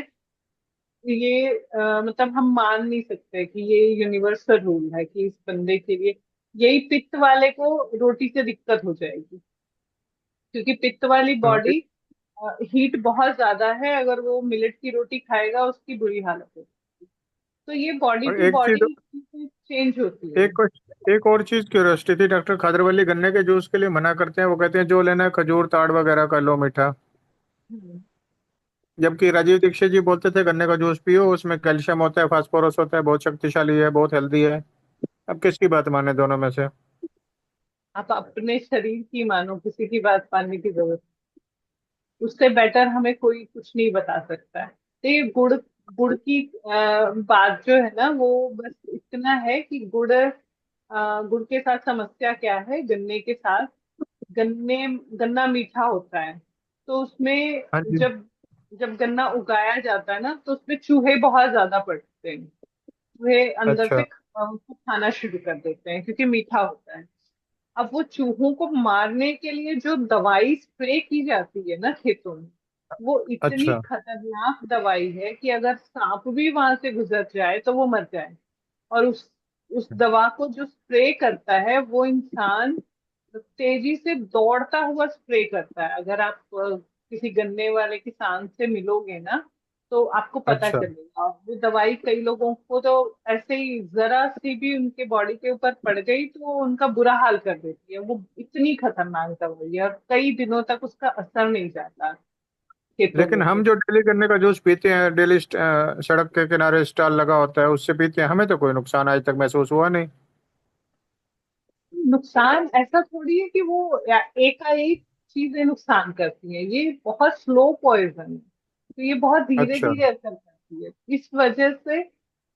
ये मतलब हम मान नहीं सकते कि ये यूनिवर्सल रूल है कि इस बंदे के लिए यही पित्त वाले को रोटी से दिक्कत हो जाएगी, क्योंकि पित्त वाली हाँ, बॉडी हीट बहुत ज्यादा है। अगर वो मिलेट की रोटी खाएगा उसकी बुरी हालत होगी। तो ये बॉडी और टू एक चीज, बॉडी चेंज होती है। एक और चीज क्यूरियोसिटी थी, डॉक्टर खादरवली गन्ने के जूस के लिए मना करते हैं, वो कहते हैं जो लेना है खजूर ताड़ वगैरह का लो मीठा। हम्म। जबकि राजीव दीक्षित जी बोलते थे गन्ने का जूस पियो, उसमें कैल्शियम होता है, फास्फोरस होता है, बहुत शक्तिशाली है, बहुत हेल्दी है। अब किसकी बात माने दोनों में से? आप अपने शरीर की मानो, किसी की बात मानने की जरूरत। उससे बेटर हमें कोई कुछ नहीं बता सकता है। तो ये गुड़ गुड़ की बात जो है ना, वो बस इतना है कि गुड़ के साथ समस्या क्या है, गन्ने के साथ। गन्ने गन्ना मीठा होता है, तो उसमें हाँ जी। जब जब गन्ना उगाया जाता है ना, तो उसमें चूहे बहुत ज्यादा पड़ते हैं। चूहे अंदर से अच्छा। उसको खाना शुरू कर देते हैं, क्योंकि मीठा होता है। अब वो चूहों को मारने के लिए जो दवाई स्प्रे की जाती है ना खेतों में, वो इतनी अच्छा। खतरनाक दवाई है कि अगर सांप भी वहां से गुजर जाए तो वो मर जाए। और उस दवा को जो स्प्रे करता है वो इंसान तेजी से दौड़ता हुआ स्प्रे करता है। अगर आप किसी गन्ने वाले किसान से मिलोगे ना, तो आपको पता अच्छा। चलेगा। वो दवाई कई लोगों को तो ऐसे ही जरा सी भी उनके बॉडी के ऊपर पड़ गई तो वो उनका बुरा हाल कर देती है। वो इतनी खतरनाक दवाई है और कई दिनों तक उसका असर नहीं जाता खेतों लेकिन में हम से। जो डेली गन्ने का जूस पीते हैं, डेली सड़क के किनारे स्टॉल लगा होता है उससे पीते हैं, हमें तो कोई नुकसान आज तक महसूस हुआ नहीं। नुकसान ऐसा थोड़ी है कि वो एकाएक चीजें नुकसान करती हैं। ये बहुत स्लो पॉइजन है, तो ये बहुत धीरे अच्छा। धीरे असर करती है।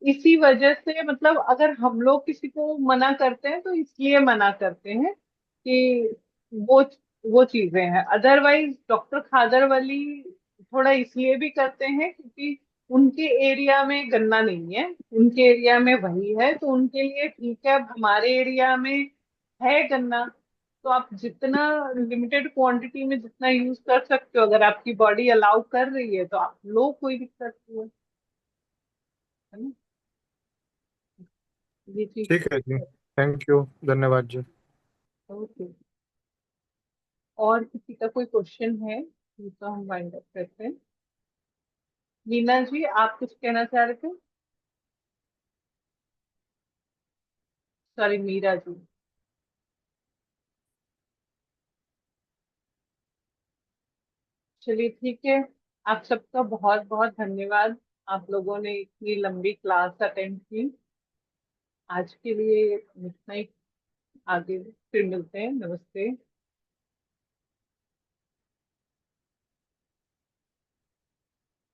इसी वजह से मतलब अगर हम लोग किसी को मना करते हैं तो इसलिए मना करते हैं कि वो वो चीजें हैं। अदरवाइज डॉक्टर खादरवली थोड़ा इसलिए भी करते हैं क्योंकि उनके एरिया में गन्ना नहीं है, उनके एरिया में वही है, तो उनके लिए ठीक है। अब हमारे एरिया में है गन्ना, तो आप जितना लिमिटेड क्वांटिटी में जितना यूज कर सकते हो, अगर आपकी बॉडी अलाउ कर रही है तो आप लो, कोई दिक्कत नहीं है ना। ये चीज। ठीक है जी। थैंक यू, धन्यवाद जी। ओके। और किसी का कोई क्वेश्चन है तो हम वाइंड अप करते हैं। मीना जी, आप कुछ कहना चाह रहे थे? सॉरी, मीरा जी। चलिए ठीक है। आप सबका बहुत बहुत धन्यवाद। आप लोगों ने इतनी लंबी क्लास अटेंड की। आज के लिए इतना ही। आगे फिर मिलते हैं। नमस्ते।